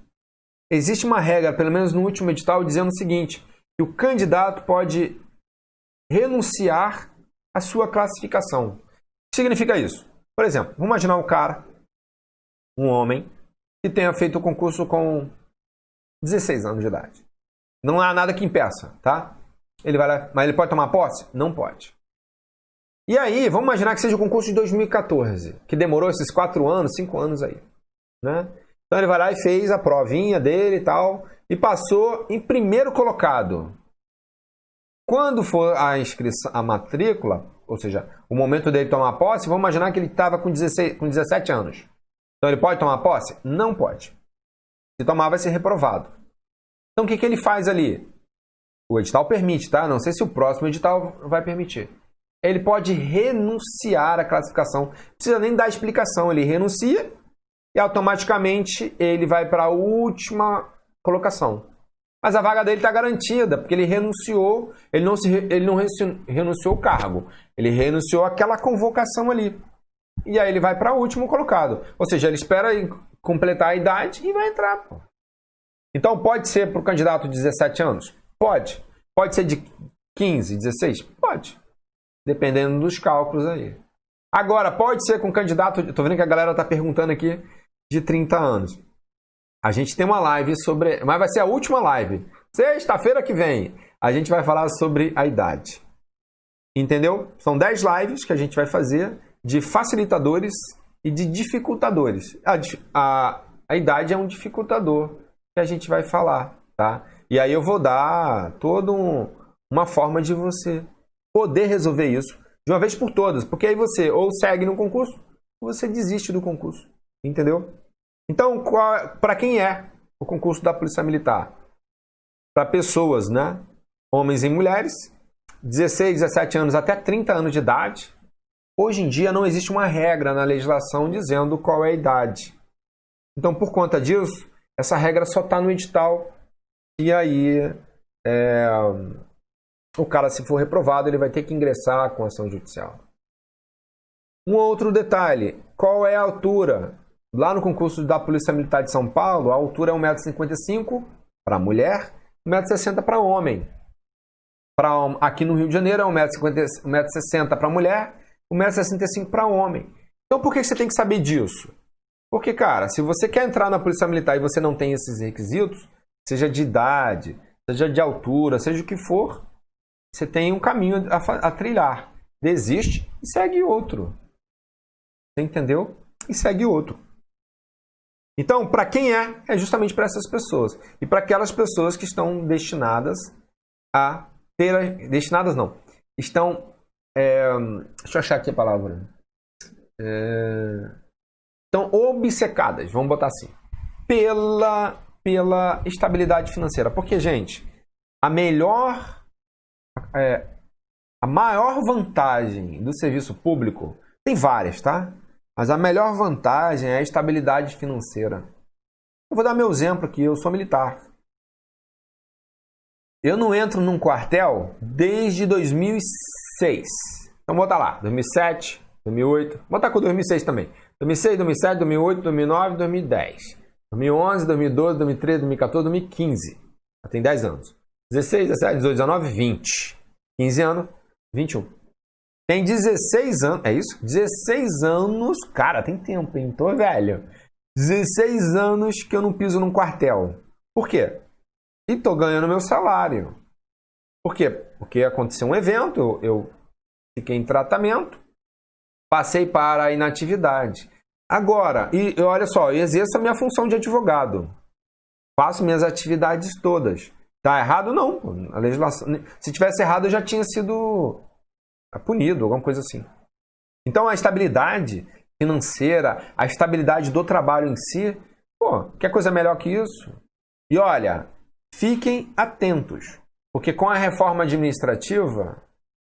Speaker 1: Existe uma regra, pelo menos no último edital, dizendo o seguinte, que o candidato pode renunciar à sua classificação. O que significa isso? Por exemplo, vamos imaginar um cara, um homem, que tenha feito o concurso com 16 anos de idade. Não há nada que impeça, tá? Ele vai lá, mas ele pode tomar posse? Não pode. E aí, vamos imaginar que seja o concurso de 2014, que demorou esses 4 anos, 5 anos aí, né? Então ele vai lá e fez a provinha dele e tal, e passou em primeiro colocado. Quando for a inscrição, a matrícula, ou seja, o momento dele tomar posse, vamos imaginar que ele estava com 17 anos. Então ele pode tomar posse? Não pode. Se tomar, vai ser reprovado. Então o que ele faz ali? O edital permite, tá? Não sei se o próximo edital vai permitir. Ele pode renunciar à classificação. Não precisa nem dar explicação. Ele renuncia e automaticamente ele vai para a última colocação. Mas a vaga dele está garantida, porque ele renunciou. Ele não renunciou o cargo. Ele renunciou àquela convocação ali. E aí ele vai para o último colocado. Ou seja, ele espera completar a idade e vai entrar. Pô. Então pode ser para o candidato de 17 anos? Pode. Pode ser de 15, 16? Pode. Dependendo dos cálculos aí. Agora, pode ser com candidato... Estou vendo que a galera está perguntando aqui de 30 anos. A gente tem uma live sobre... Mas vai ser a última live. Sexta-feira que vem. A gente vai falar sobre a idade. Entendeu? São 10 lives que a gente vai fazer de facilitadores e de dificultadores. A idade é um dificultador que a gente vai falar, tá? E aí eu vou dar toda uma forma de você poder resolver isso de uma vez por todas, porque aí você ou segue no concurso, ou você desiste do concurso, entendeu? Então, para quem é o concurso da Polícia Militar? Para pessoas, né? Homens e mulheres, 16, 17 anos até 30 anos de idade. Hoje em dia não existe uma regra na legislação dizendo qual é a idade. Então, por conta disso, essa regra só está no edital. E aí, o cara, se for reprovado, ele vai ter que ingressar com ação judicial. Um outro detalhe, qual é a altura? Lá no concurso da Polícia Militar de São Paulo, a altura é 1,55 m para mulher, 1,60 m para homem. Aqui no Rio de Janeiro é 1,60 m para mulher, 1,65 m para homem. Então por que você tem que saber disso? Porque, cara, se você quer entrar na Polícia Militar e você não tem esses requisitos, seja de idade, seja de altura, seja o que for, você tem um caminho a trilhar. Desiste e segue outro. Você entendeu? E segue outro. Então, para quem é justamente para essas pessoas. E para aquelas pessoas que estão destinadas a ter... Destinadas não. Estão... deixa eu achar aqui a palavra. Estão obcecadas, vamos botar assim, pela estabilidade financeira. Porque, gente, a maior vantagem do serviço público, tem várias, tá? Mas a melhor vantagem é a estabilidade financeira. Eu vou dar meu exemplo aqui, eu sou militar. Eu não entro num quartel desde 2006. Então, vou botar lá, 2007, 2008, vou botar com 2006 também. 2006, 2007, 2008, 2009, 2010. 2011, 2012, 2013, 2014, 2015. Já tem 10 anos. 16, 17, 18, 19, 20. 15 anos, 21. Tem 16 anos, é isso? 16 anos, cara, tem tempo, hein? Tô velho. 16 anos que eu não piso num quartel. Por quê? E tô ganhando meu salário. Por quê? Porque aconteceu um evento, eu fiquei em tratamento, passei para a inatividade. Agora, e olha só, eu exerço a minha função de advogado. Faço minhas atividades todas. Tá errado? Não. A legislação, se tivesse errado, eu já tinha sido punido, alguma coisa assim. Então, a estabilidade financeira, a estabilidade do trabalho em si, pô, quer coisa melhor que isso? E olha, fiquem atentos, porque com a reforma administrativa,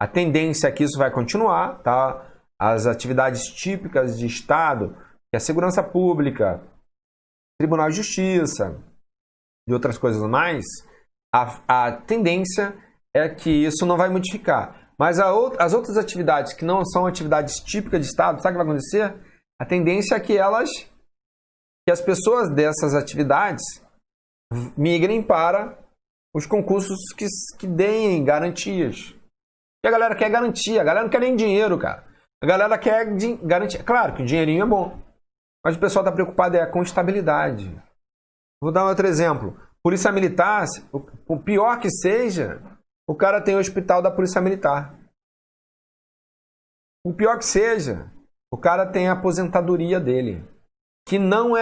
Speaker 1: a tendência é que isso vai continuar, tá? As atividades típicas de Estado, que é a segurança pública, Tribunal de Justiça e outras coisas mais, a tendência é que isso não vai modificar. Mas as outras atividades que não são atividades típicas de Estado, sabe o que vai acontecer? A tendência é que as pessoas dessas atividades migrem para os concursos que deem garantias. E a galera quer garantia, a galera não quer nem dinheiro, cara. A galera quer garantia. Claro que o dinheirinho é bom, mas o pessoal está preocupado com estabilidade. Vou dar um outro exemplo. Polícia Militar, o pior que seja, o cara tem o hospital da Polícia Militar. O pior que seja, o cara tem a aposentadoria dele, que não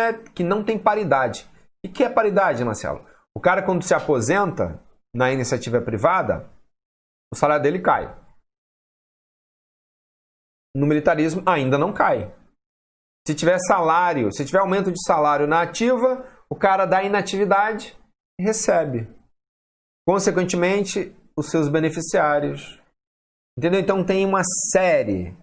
Speaker 1: tem paridade. E que é paridade, Marcelo? O cara, quando se aposenta na iniciativa privada, o salário dele cai. No militarismo ainda não cai. Se tiver aumento de salário na ativa, o cara da inatividade recebe. Consequentemente, os seus beneficiários. Entendeu? Então tem uma série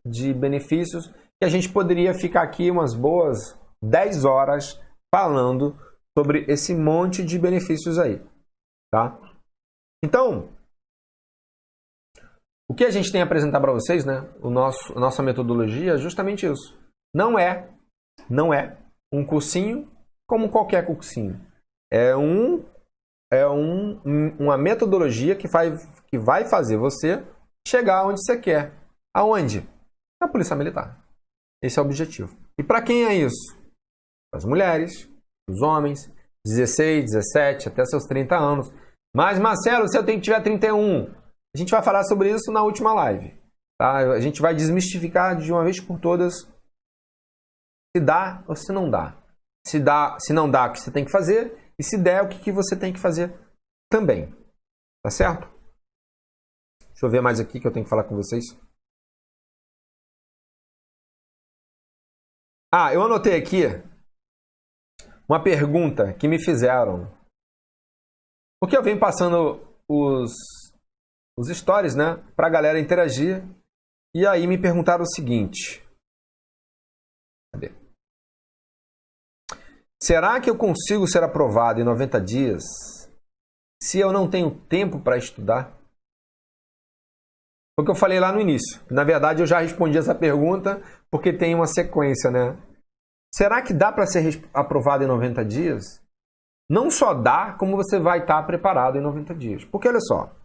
Speaker 1: de benefícios que a gente poderia ficar aqui umas boas 10 horas falando sobre esse monte de benefícios aí, tá? Então, o que a gente tem a apresentar para vocês, né? A nossa metodologia é justamente isso. Não é um cursinho como qualquer cursinho. É uma metodologia que vai fazer você chegar onde você quer. Aonde? Na Polícia Militar. Esse é o objetivo. E para quem é isso? Para as mulheres, para os homens, 16, 17, até seus 30 anos. Mas, Marcelo, se eu tiver 31, a gente vai falar sobre isso na última live. Tá? A gente vai desmistificar de uma vez por todas se dá ou se não dá. se não dá, o que você tem que fazer. E se der, o que você tem que fazer também. Tá certo? Deixa eu ver mais aqui que eu tenho que falar com vocês. Ah, eu anotei aqui uma pergunta que me fizeram. Porque eu venho passando os stories, né? Pra galera interagir. E aí me perguntaram o seguinte. Cadê? Será que eu consigo ser aprovado em 90 dias se eu não tenho tempo para estudar? Foi o que eu falei lá no início. Na verdade, eu já respondi essa pergunta porque tem uma sequência, né? Será que dá para ser aprovado em 90 dias? Não só dá, como você vai estar preparado em 90 dias. Porque olha só,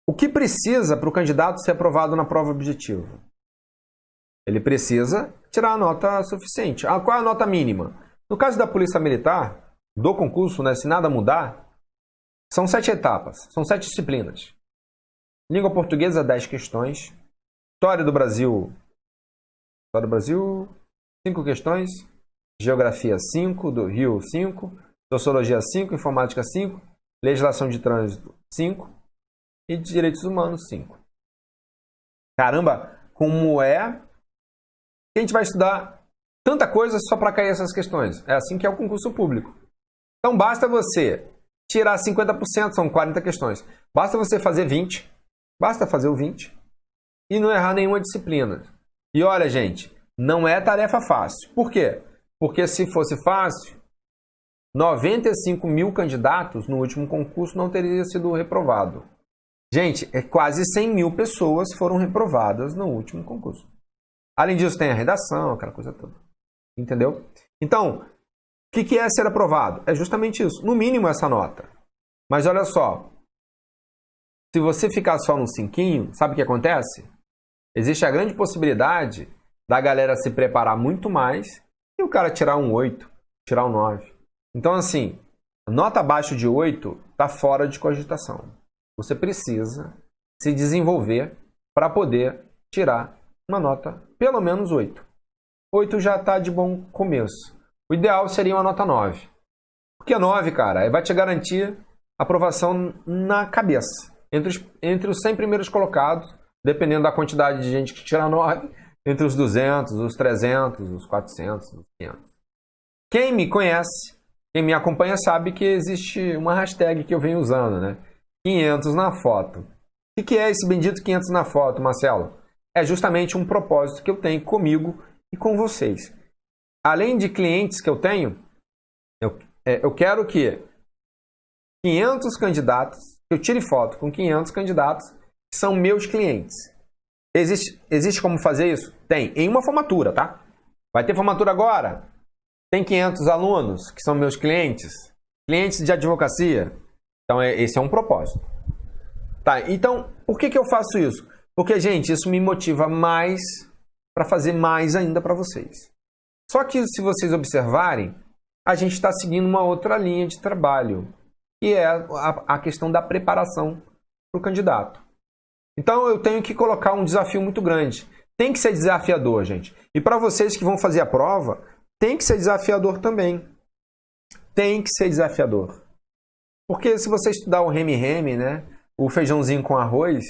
Speaker 1: o que precisa para o candidato ser aprovado na prova objetiva? Ele precisa tirar a nota suficiente. Ah, qual é a nota mínima? No caso da Polícia Militar, do concurso, né, se nada mudar, são 7 etapas, são 7 disciplinas. Língua portuguesa, 10 questões. História do Brasil, 5 questões. Geografia, 5. Do Rio, 5. Sociologia, 5. Informática, 5. Legislação de trânsito, 5. E Direitos Humanos, 5. Caramba, como é que a gente vai estudar tanta coisa só para cair essas questões? É assim que é o concurso público. Então basta você tirar 50%, são 40 questões. Basta você fazer 20. Basta fazer o 20 e não errar nenhuma disciplina. E olha, gente, não é tarefa fácil. Por quê? Porque se fosse fácil, 95 mil candidatos no último concurso não teriam sido reprovados. Gente, quase 100 mil pessoas foram reprovadas no último concurso. Além disso, tem a redação, aquela coisa toda. Entendeu? Então, o que é ser aprovado? É justamente isso. No mínimo, essa nota. Mas olha só. Se você ficar só no 5, sabe o que acontece? Existe a grande possibilidade da galera se preparar muito mais e o cara tirar um 8, tirar um 9. Então, assim, nota abaixo de 8 está fora de cogitação. Você precisa se desenvolver para poder tirar uma nota pelo menos 8. 8 já está de bom começo. O ideal seria uma nota 9. Porque a 9, cara, vai te garantir aprovação na cabeça. Entre os 100 primeiros colocados, dependendo da quantidade de gente que tira 9, entre os 200, os 300, os 400, os 500. Quem me conhece, quem me acompanha sabe que existe uma hashtag que eu venho usando, né? 500 na foto. O que é esse bendito 500 na foto, Marcelo? É justamente um propósito que eu tenho comigo e com vocês. Além de clientes que eu tenho, eu quero que 500 candidatos, eu tire foto com 500 candidatos que são meus clientes. Existe como fazer isso? Tem. Em uma formatura, tá? Vai ter formatura agora? Tem 500 alunos que são meus clientes? Clientes de advocacia? Então, esse é um propósito. Tá, então, por que eu faço isso? Porque, gente, isso me motiva mais para fazer mais ainda para vocês. Só que, se vocês observarem, a gente está seguindo uma outra linha de trabalho, que é a questão da preparação para o candidato. Então, eu tenho que colocar um desafio muito grande. Tem que ser desafiador, gente. E para vocês que vão fazer a prova, tem que ser desafiador também. Tem que ser desafiador. Porque se você estudar o reme-reme, né, o feijãozinho com arroz,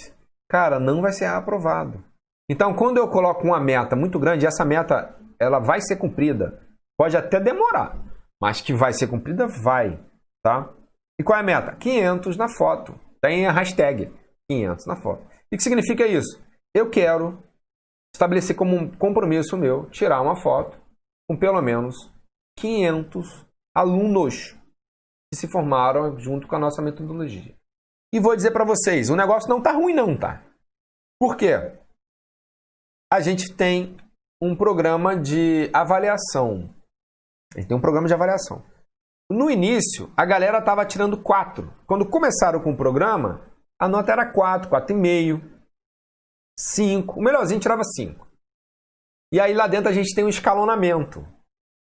Speaker 1: cara, não vai ser aprovado. Então, quando eu coloco uma meta muito grande, essa meta ela vai ser cumprida. Pode até demorar, mas que vai ser cumprida, vai. Tá? E qual é a meta? 500 na foto. Tem a hashtag 500 na foto. E o que significa isso? Eu quero estabelecer como um compromisso meu tirar uma foto com pelo menos 500 alunos que se formaram junto com a nossa metodologia. E vou dizer para vocês, o negócio não tá ruim não, tá? Por quê? A gente tem um programa de avaliação. A gente tem um programa de avaliação. No início, a galera tava tirando 4. Quando começaram com o programa, a nota era 4, 4,5, 5. O melhorzinho tirava 5. E aí lá dentro a gente tem um escalonamento.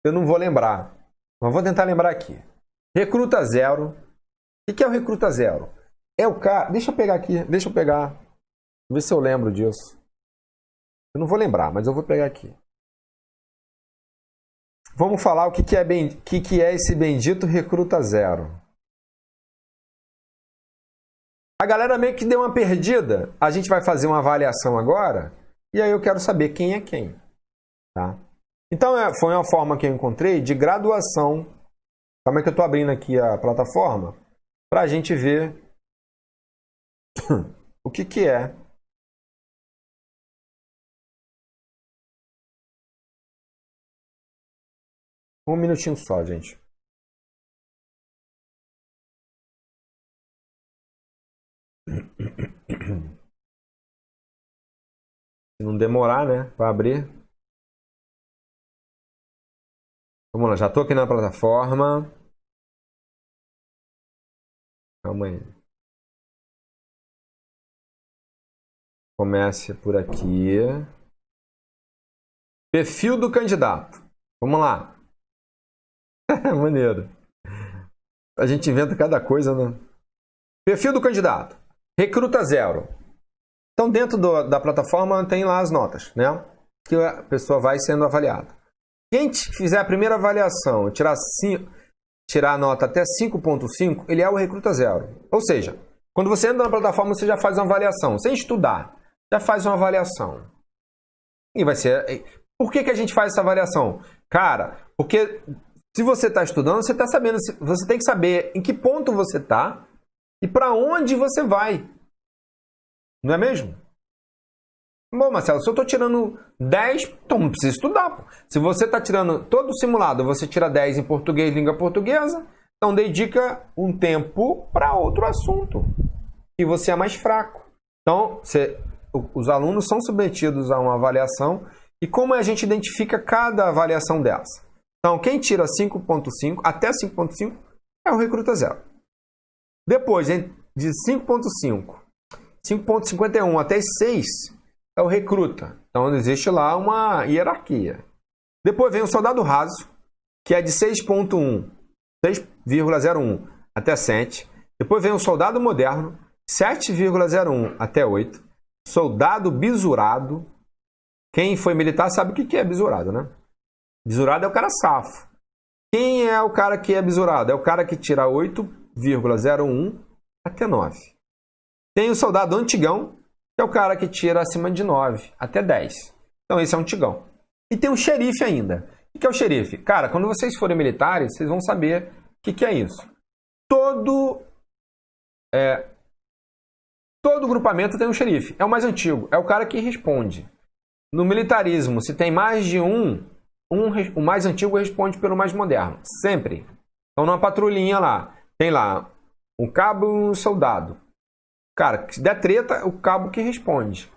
Speaker 1: Eu não vou lembrar, mas vou tentar lembrar aqui. Recruta 0. O que é o recruta 0? É o cara... Deixa eu pegar aqui, ver se eu lembro disso. Eu não vou lembrar, mas eu vou pegar aqui. vamos falar o que é esse bendito Recruta Zero. A galera meio que deu uma perdida. A gente vai fazer uma avaliação agora. E aí eu quero saber quem é quem. Tá? Então foi uma forma que eu encontrei de graduação. Como é que eu estou abrindo aqui a plataforma? Para a gente ver o que é. Um minutinho só, gente. Se não demorar, né? Para abrir. Vamos lá, já estou aqui na plataforma. Calma aí. Comece por aqui. Perfil do candidato. Vamos lá. Maneiro. A gente inventa cada coisa, né? Perfil do candidato. Recruta Zero. Então, dentro da plataforma tem lá as notas, né? Que a pessoa vai sendo avaliada. Quem fizer a primeira avaliação, tirar a nota até 5.5, ele é o Recruta Zero. Ou seja, quando você entra na plataforma, você já faz uma avaliação. Sem estudar, já faz uma avaliação. E vai ser... Por que a gente faz essa avaliação? Cara, porque se você está estudando, você está sabendo... Você tem que saber em que ponto você está e para onde você vai. Não é mesmo? Bom, Marcelo, se eu estou tirando 10, então não precisa estudar. Pô. Se você está tirando todo o simulado, você tira 10 em português, língua portuguesa, então dedica um tempo para outro assunto. E você é mais fraco. Então, os alunos são submetidos a uma avaliação. E como a gente identifica cada avaliação dessa? Então, quem tira 5.5 até 5.5 é o Recruta Zero. Depois, de 5.5, 5.51 até 6 é o recruta. Então, existe lá uma hierarquia. Depois vem o soldado raso, que é de 6.1, 6,01 até 7. Depois vem o soldado moderno, 7,01 até 8. Soldado bisurado. Quem foi militar sabe o que é bisurado, né? Bisurado é o cara safo. Quem é o cara que é bisurado? É o cara que tira 8,01 até 9. Tem o soldado antigão, que é o cara que tira acima de 9 até 10. Então esse é um antigão. E tem o xerife ainda. O que é o xerife? Cara, quando vocês forem militares, vocês vão saber o que é isso. Todo grupamento tem um xerife. É o mais antigo. É o cara que responde. No militarismo, se tem mais de o mais antigo responde pelo mais moderno. Sempre. Então, numa patrulhinha lá, tem lá um cabo e um soldado. Cara, se der treta, o cabo que responde.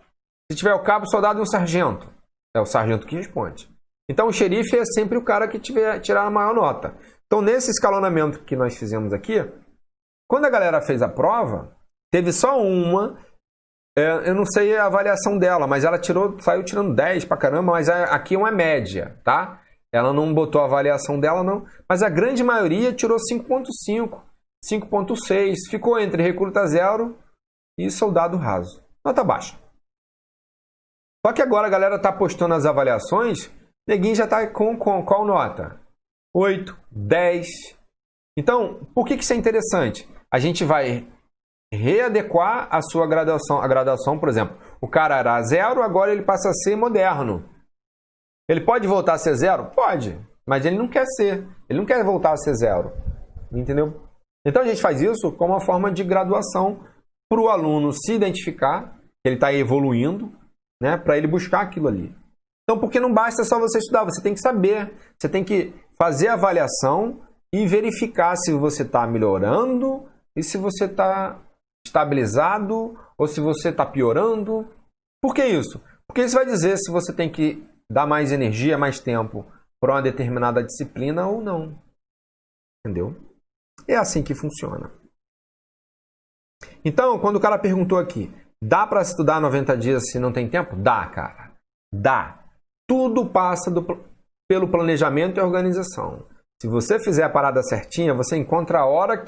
Speaker 1: Se tiver o cabo, o soldado e um sargento, é o sargento que responde. Então, o xerife é sempre o cara que tirar a maior nota. Então, nesse escalonamento que nós fizemos aqui, quando a galera fez a prova, teve só uma... eu não sei a avaliação dela, mas ela saiu tirando 10 pra caramba, mas aqui é uma média, tá? Ela não botou a avaliação dela, não. Mas a grande maioria tirou 5.5, 5.6. Ficou entre Recruta Zero e soldado raso. Nota baixa. Só que agora a galera tá postando as avaliações, neguinho já tá com qual nota? 8, 10. Então, por que isso é interessante? A gente vai readequar a sua graduação. A graduação, por exemplo, o cara era 0, agora ele passa a ser moderno. Ele pode voltar a ser 0? Pode, mas ele não quer ser. Ele não quer voltar a ser 0. Entendeu? Então a gente faz isso como uma forma de graduação para o aluno se identificar, que ele está evoluindo, né, para ele buscar aquilo ali. Então, porque não basta só você estudar, você tem que saber, você tem que fazer a avaliação e verificar se você está melhorando e se você está estabilizado ou se você está piorando. Por que isso? Porque isso vai dizer se você tem que dar mais energia, mais tempo para uma determinada disciplina ou não. Entendeu? É assim que funciona. Então, quando o cara perguntou aqui, dá para estudar 90 dias se não tem tempo? Dá, cara. Dá. Tudo passa pelo planejamento e organização. Se você fizer a parada certinha, você encontra a hora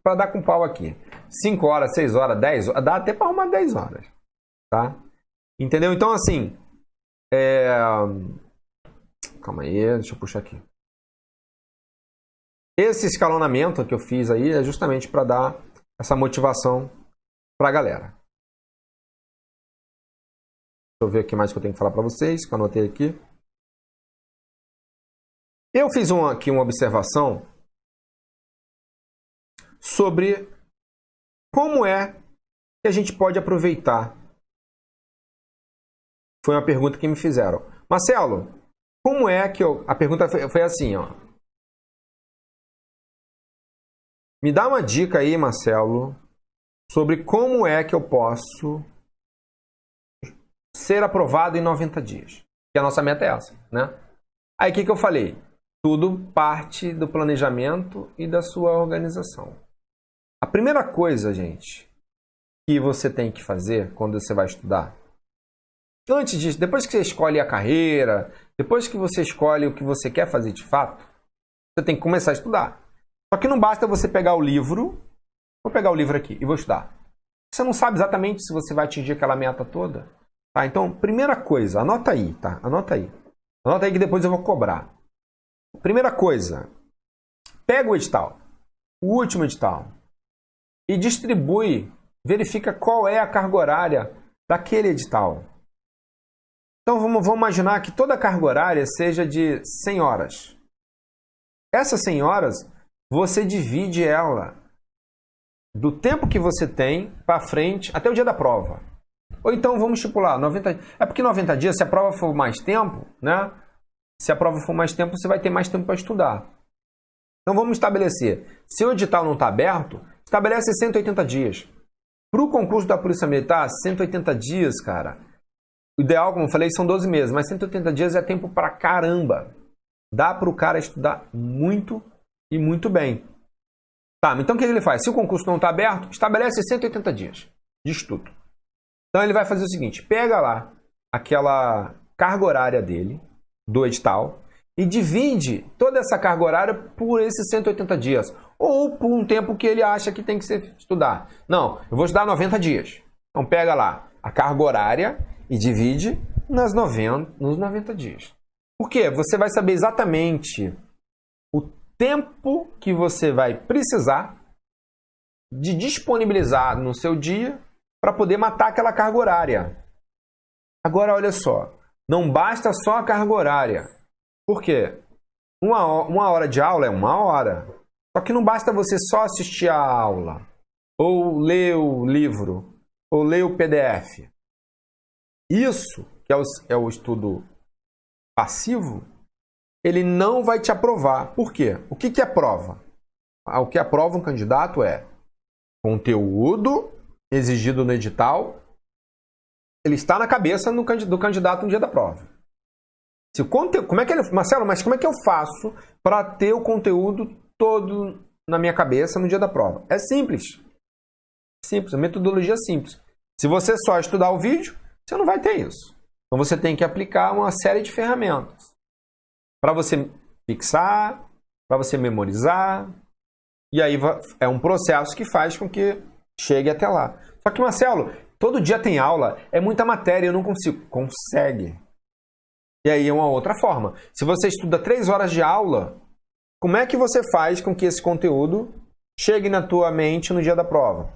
Speaker 1: para dar com pau aqui. 5 horas, 6 horas, 10 horas, dá até para arrumar 10 horas. Tá? Entendeu? Então, assim, calma aí, deixa eu puxar aqui. esse escalonamento que eu fiz aí é justamente para dar essa motivação para a galera. Deixa eu ver o que mais que eu tenho que falar para vocês, que eu anotei aqui. Eu fiz aqui uma observação sobre como é que a gente pode aproveitar. Foi uma pergunta que me fizeram. Marcelo, como é que eu... A pergunta foi assim, ó. Me dá uma dica aí, Marcelo, sobre como é que eu posso ser aprovado em 90 dias. Que a nossa meta é essa, né? Aí o que eu falei? Tudo parte do planejamento e da sua organização. A primeira coisa, gente, que você tem que fazer quando você vai estudar, antes disso, depois que você escolhe a carreira, depois que você escolhe o que você quer fazer de fato, você tem que começar a estudar. Só que não basta você pegar o livro, vou pegar o livro aqui e vou estudar. Você não sabe exatamente se você vai atingir aquela meta toda. Tá? Então, primeira coisa, anota aí, tá? Anota aí. Anota aí que depois eu vou cobrar. Primeira coisa, pega o edital, o último edital, e distribui, verifica qual é a carga horária daquele edital. Então vamos imaginar que toda a carga horária seja de 100 horas. Essas 100 horas, você divide ela do tempo que você tem para frente até o dia da prova. Ou então vamos estipular 90. É porque 90 dias, se a prova for mais tempo, né? Se a prova for mais tempo, você vai ter mais tempo para estudar. Então vamos estabelecer. Se o edital não está aberto, estabelece 180 dias. Para o concurso da Polícia Militar, 180 dias, cara. O ideal, como eu falei, são 12 meses, mas 180 dias é tempo pra caramba. Dá para o cara estudar muito e muito bem. Tá, então o que ele faz? Se o concurso não está aberto, estabelece 180 dias de estudo. Então ele vai fazer o seguinte, pega lá aquela carga horária dele, do edital, e divide toda essa carga horária por esses 180 dias. Ou por um tempo que ele acha que tem que ser estudar. Não, eu vou estudar 90 dias. Então pega lá a carga horária e divide nos 90 dias. Por quê? Você vai saber exatamente o tempo que você vai precisar de disponibilizar no seu dia para poder matar aquela carga horária. Agora, olha só. Não basta só a carga horária. Por quê? Uma hora de aula é uma hora. Só que não basta você só assistir a aula, ou ler o livro, ou ler o PDF. Isso, que é o estudo passivo, ele não vai te aprovar. Por quê? O que é prova? O que aprova um candidato é conteúdo exigido no edital, ele está na cabeça do candidato no dia da prova. Como é que ele, Marcelo, mas como é que eu faço para ter o conteúdo todo na minha cabeça no dia da prova? É simples. Simples, a metodologia é simples. Se você só estudar o vídeo, você não vai ter isso. Então você tem que aplicar uma série de ferramentas para você fixar, para você memorizar. E aí é um processo que faz com que chegue até lá. Só que, Marcelo, todo dia tem aula, é muita matéria, eu não consigo. Consegue. E aí é uma outra forma. Se você estuda 3 horas de aula, como é que você faz com que esse conteúdo chegue na tua mente no dia da prova?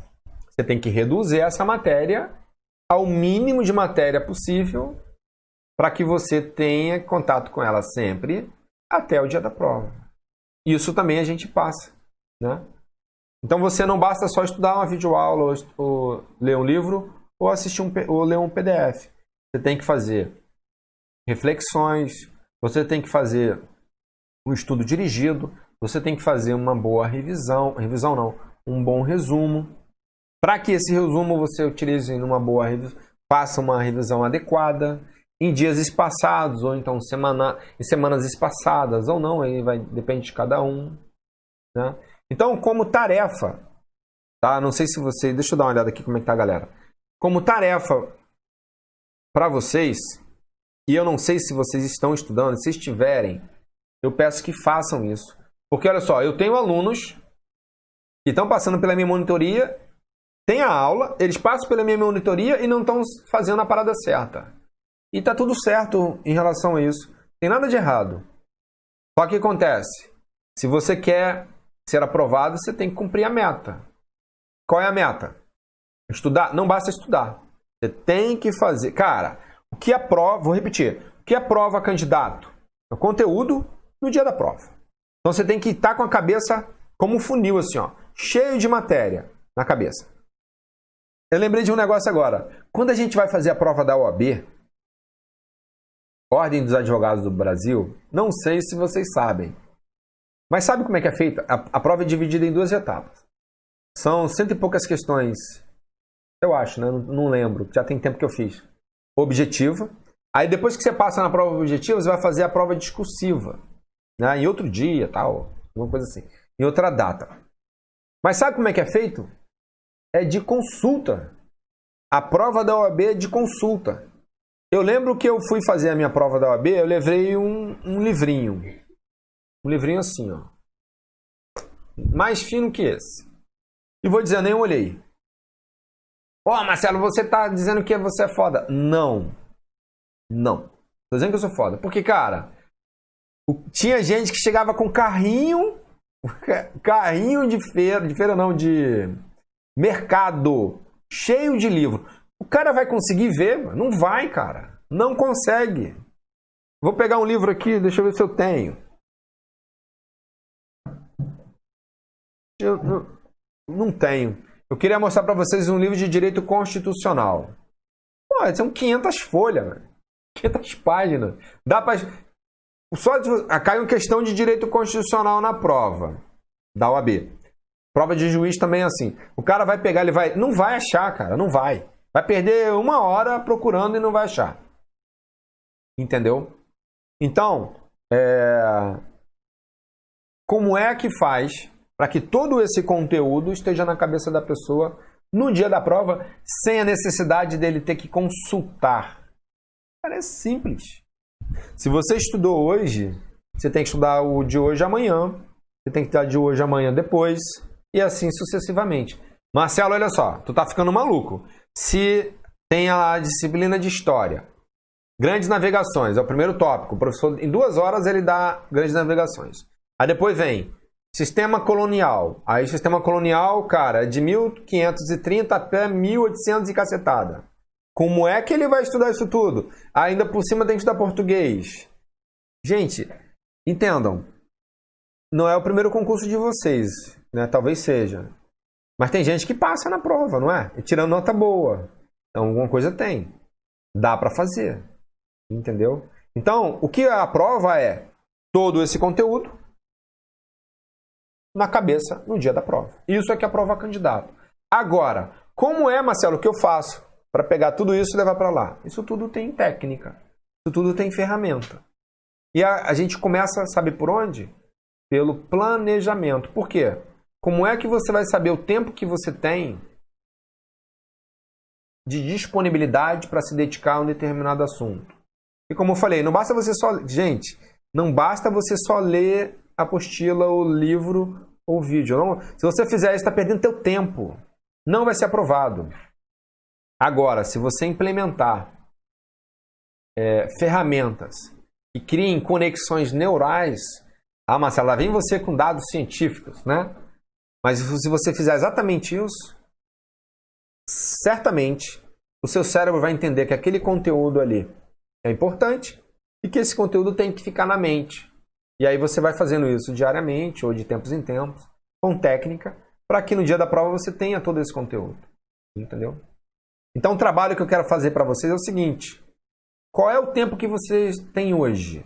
Speaker 1: Você tem que reduzir essa matéria ao mínimo de matéria possível para que você tenha contato com ela sempre até o dia da prova. Isso também a gente passa, né? Então você não basta só estudar uma videoaula ou ler um livro ou assistir ou ler um PDF. Você tem que fazer reflexões, você tem que fazer um estudo dirigido, você tem que fazer uma boa revisão, um bom resumo. Para que esse resumo você utilize numa boa revisão, faça uma revisão adequada, em dias espaçados, ou então em semanas espaçadas, ou não, aí depende de cada um, né? Então, como tarefa, tá? Não sei se você... Deixa eu dar uma olhada aqui como é que tá, galera. Como tarefa para vocês, e eu não sei se vocês estão estudando, se estiverem, eu peço que façam isso. Porque, olha só, eu tenho alunos que estão passando pela minha monitoria, tem a aula, eles passam pela minha monitoria e não estão fazendo a parada certa. E tá tudo certo em relação a isso. Tem nada de errado. Só que acontece, se você quer ser aprovado, você tem que cumprir a meta. Qual é a meta? Estudar? Não basta estudar. Você tem que fazer. Cara, o que aprova, vou repetir, o que aprova candidato? É o conteúdo no dia da prova. Então você tem que estar com a cabeça como um funil, assim, ó, cheio de matéria na cabeça. Eu lembrei de um negócio agora. Quando a gente vai fazer a prova da OAB, Ordem dos Advogados do Brasil, não sei se vocês sabem, mas sabe como é que é feita? A prova é dividida em 2 etapas. São 100 e poucas questões, eu acho, né? Não lembro, já tem tempo que eu fiz. Objetiva. Aí depois que você passa na prova objetiva, você vai fazer a prova discursiva, né? Em outro dia, tal, alguma coisa assim, em outra data. Mas sabe como é que é feito? É de consulta. A prova da OAB é de consulta. Eu lembro que eu fui fazer a minha prova da OAB, eu levei um livrinho. Um livrinho assim, ó. Mais fino que esse. E vou dizer, nem olhei. Marcelo, você tá dizendo que você é foda. Não. Não. Tô dizendo que eu sou foda. Porque, cara, tinha gente que chegava com carrinho de feira não, de mercado, cheio de livro. O cara vai conseguir ver? Não vai, cara. Não consegue. Vou pegar um livro aqui, deixa eu ver se eu tenho. Eu não tenho. Eu queria mostrar para vocês um livro de direito constitucional. Pô, são 500 folhas, velho. 500 páginas. Dá para... Só cai uma questão de direito constitucional na prova da OAB. Prova de juiz também é assim. O cara vai pegar, ele vai... Não vai achar, cara. Não vai. Vai perder 1 hora procurando e não vai achar. Entendeu? Então, como é que faz para que todo esse conteúdo esteja na cabeça da pessoa no dia da prova, sem a necessidade dele ter que consultar? Cara, é simples. Se você estudou hoje, você tem que estudar o de hoje amanhã, você tem que estudar de hoje amanhã depois, e assim sucessivamente. Marcelo, olha só, tu tá ficando maluco. Se tem a disciplina de História, Grandes Navegações, é o primeiro tópico. O professor, em 2 horas, ele dá Grandes Navegações. Aí depois vem Sistema Colonial. Aí Sistema Colonial, cara, é de 1530 até 1800 e cacetada. Como é que ele vai estudar isso tudo? Ainda por cima tem que estudar português. Gente, entendam. Não é o primeiro concurso de vocês, né? Talvez seja. Mas tem gente que passa na prova, não é? E tirando nota boa. Então, alguma coisa tem. Dá para fazer. Entendeu? Então, o que a prova é todo esse conteúdo na cabeça no dia da prova. Isso é que aprova candidato. Agora, como é, Marcelo, o que eu faço para pegar tudo isso e levar para lá? Isso tudo tem técnica. Isso tudo tem ferramenta. E a gente começa, sabe por onde? Pelo planejamento. Por quê? Como é que você vai saber o tempo que você tem de disponibilidade para se dedicar a um determinado assunto? E como eu falei, não basta você só... Gente, não basta você só ler a apostila, o livro ou o vídeo. Não, se você fizer isso, está perdendo teu tempo. Não vai ser aprovado. Agora, se você implementar ferramentas que criem conexões neurais... Marcelo, lá vem você com dados científicos, né? Mas se você fizer exatamente isso, certamente o seu cérebro vai entender que aquele conteúdo ali é importante e que esse conteúdo tem que ficar na mente. E aí você vai fazendo isso diariamente ou de tempos em tempos, com técnica, para que no dia da prova você tenha todo esse conteúdo. Entendeu? Então o trabalho que eu quero fazer para vocês é o seguinte: qual é o tempo que vocês têm hoje?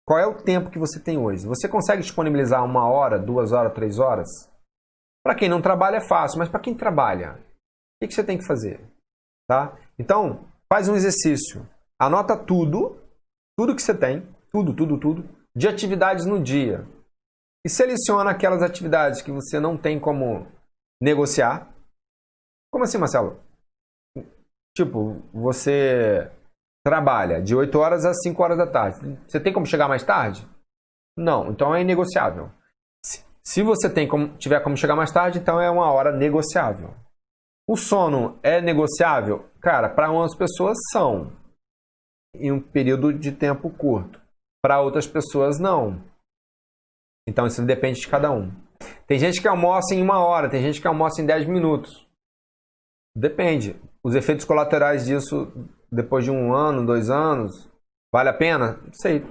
Speaker 1: Qual é o tempo que você tem hoje? Você consegue disponibilizar 1 hora, 2 horas, 3 horas? Para quem não trabalha é fácil, mas para quem trabalha, o que você tem que fazer? Tá? Então, faz um exercício. Anota tudo que você tem, tudo, de atividades no dia. E seleciona aquelas atividades que você não tem como negociar. Como assim, Marcelo? Tipo, você trabalha de 8 horas às 5 horas da tarde. Você tem como chegar mais tarde? Não, então é inegociável. Se você tiver como chegar mais tarde, então é 1 hora negociável. O sono é negociável? Cara, para umas pessoas são, em um período de tempo curto. Para outras pessoas, não. Então isso depende de cada um. Tem gente que almoça em 1 hora, tem gente que almoça em 10 minutos. Depende. Os efeitos colaterais disso, depois de 1 ano, 2 anos, vale a pena? Não sei,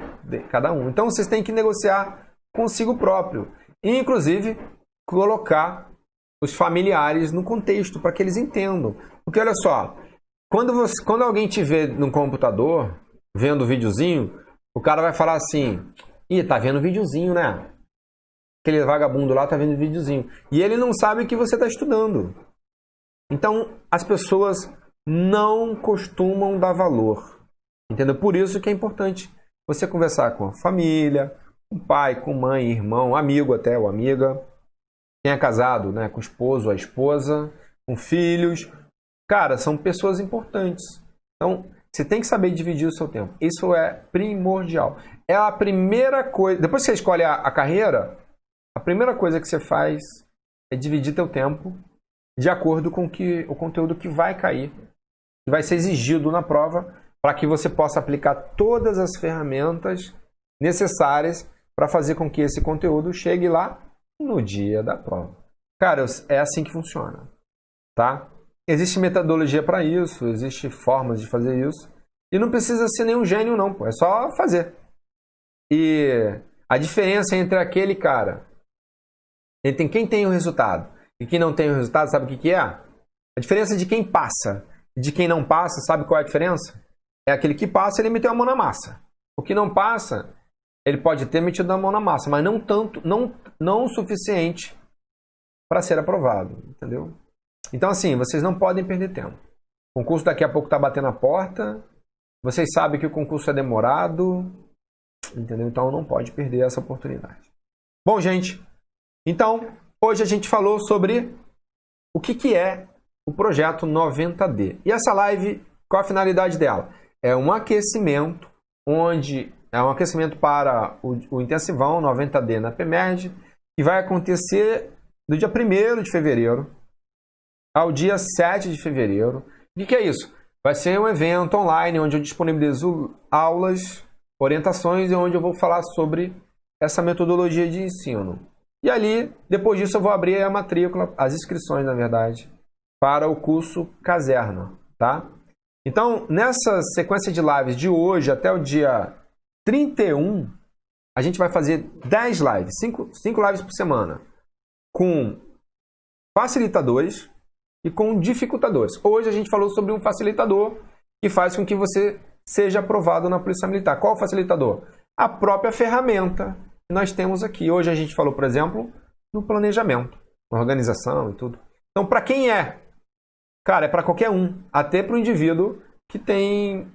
Speaker 1: cada um. Então vocês têm que negociar consigo próprio. E, inclusive, colocar os familiares no contexto, para que eles entendam. Porque, olha só, quando alguém te vê no computador, vendo o videozinho, o cara vai falar assim, ih, tá vendo videozinho, né? Aquele vagabundo lá tá vendo videozinho. E ele não sabe que você tá estudando. Então, as pessoas não costumam dar valor. Entendeu? Por isso que é importante você conversar com a família, com o pai, com mãe, irmão, amigo até, ou amiga. Quem é casado, né? Com o esposo, a esposa, com filhos. Cara, são pessoas importantes. Então, você tem que saber dividir o seu tempo. Isso é primordial. É a primeira coisa... Depois que você escolhe a carreira, a primeira coisa que você faz é dividir teu tempo de acordo com o conteúdo que vai cair, que vai ser exigido na prova, para que você possa aplicar todas as ferramentas necessárias para fazer com que esse conteúdo chegue lá no dia da prova. Cara, é assim que funciona, tá? Existe metodologia para isso, existe formas de fazer isso, e não precisa ser nenhum gênio não, pô, é só fazer. E a diferença entre aquele cara, entre quem tem o resultado e quem não tem o resultado, sabe o que é? A diferença de quem passa e de quem não passa, sabe qual é a diferença? É aquele que passa, ele meteu a mão na massa. O que não passa, ele pode ter metido a mão na massa, mas não tanto, não o suficiente para ser aprovado, entendeu? Então, assim, vocês não podem perder tempo. O concurso daqui a pouco está batendo a porta, vocês sabem que o concurso é demorado, entendeu? Então, não pode perder essa oportunidade. Bom, gente, então, hoje a gente falou sobre o que é o projeto 90D. E essa live, qual a finalidade dela? É um aquecimento, para o intensivão 90D na PEMERG, que vai acontecer do dia 1º de fevereiro ao dia 7 de fevereiro. O que é isso? Vai ser um evento online onde eu disponibilizo aulas, orientações e onde eu vou falar sobre essa metodologia de ensino. E ali, depois disso, eu vou abrir a matrícula, as inscrições, na verdade, para o curso Caserna, tá? Então, nessa sequência de lives de hoje até o dia 31, a gente vai fazer 10 lives, 5 lives por semana, com facilitadores e com dificultadores. Hoje a gente falou sobre um facilitador que faz com que você seja aprovado na Polícia Militar. Qual o facilitador? A própria ferramenta que nós temos aqui. Hoje a gente falou, por exemplo, no planejamento, na organização e tudo. Então, para quem é? Cara, é para qualquer um, até para o indivíduo que tem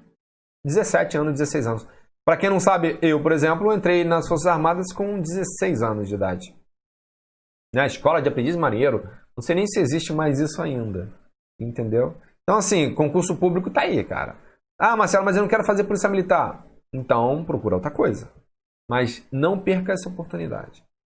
Speaker 1: 17 anos, 16 anos. Para quem não sabe, eu, por exemplo, entrei nas Forças Armadas com 16 anos de idade. Na Escola de Aprendiz Marinheiro, não sei nem se existe mais isso ainda, entendeu? Então, assim, concurso público tá aí, cara. Ah, Marcelo, mas eu não quero fazer Polícia Militar. Então, procura outra coisa. Mas não perca essa oportunidade.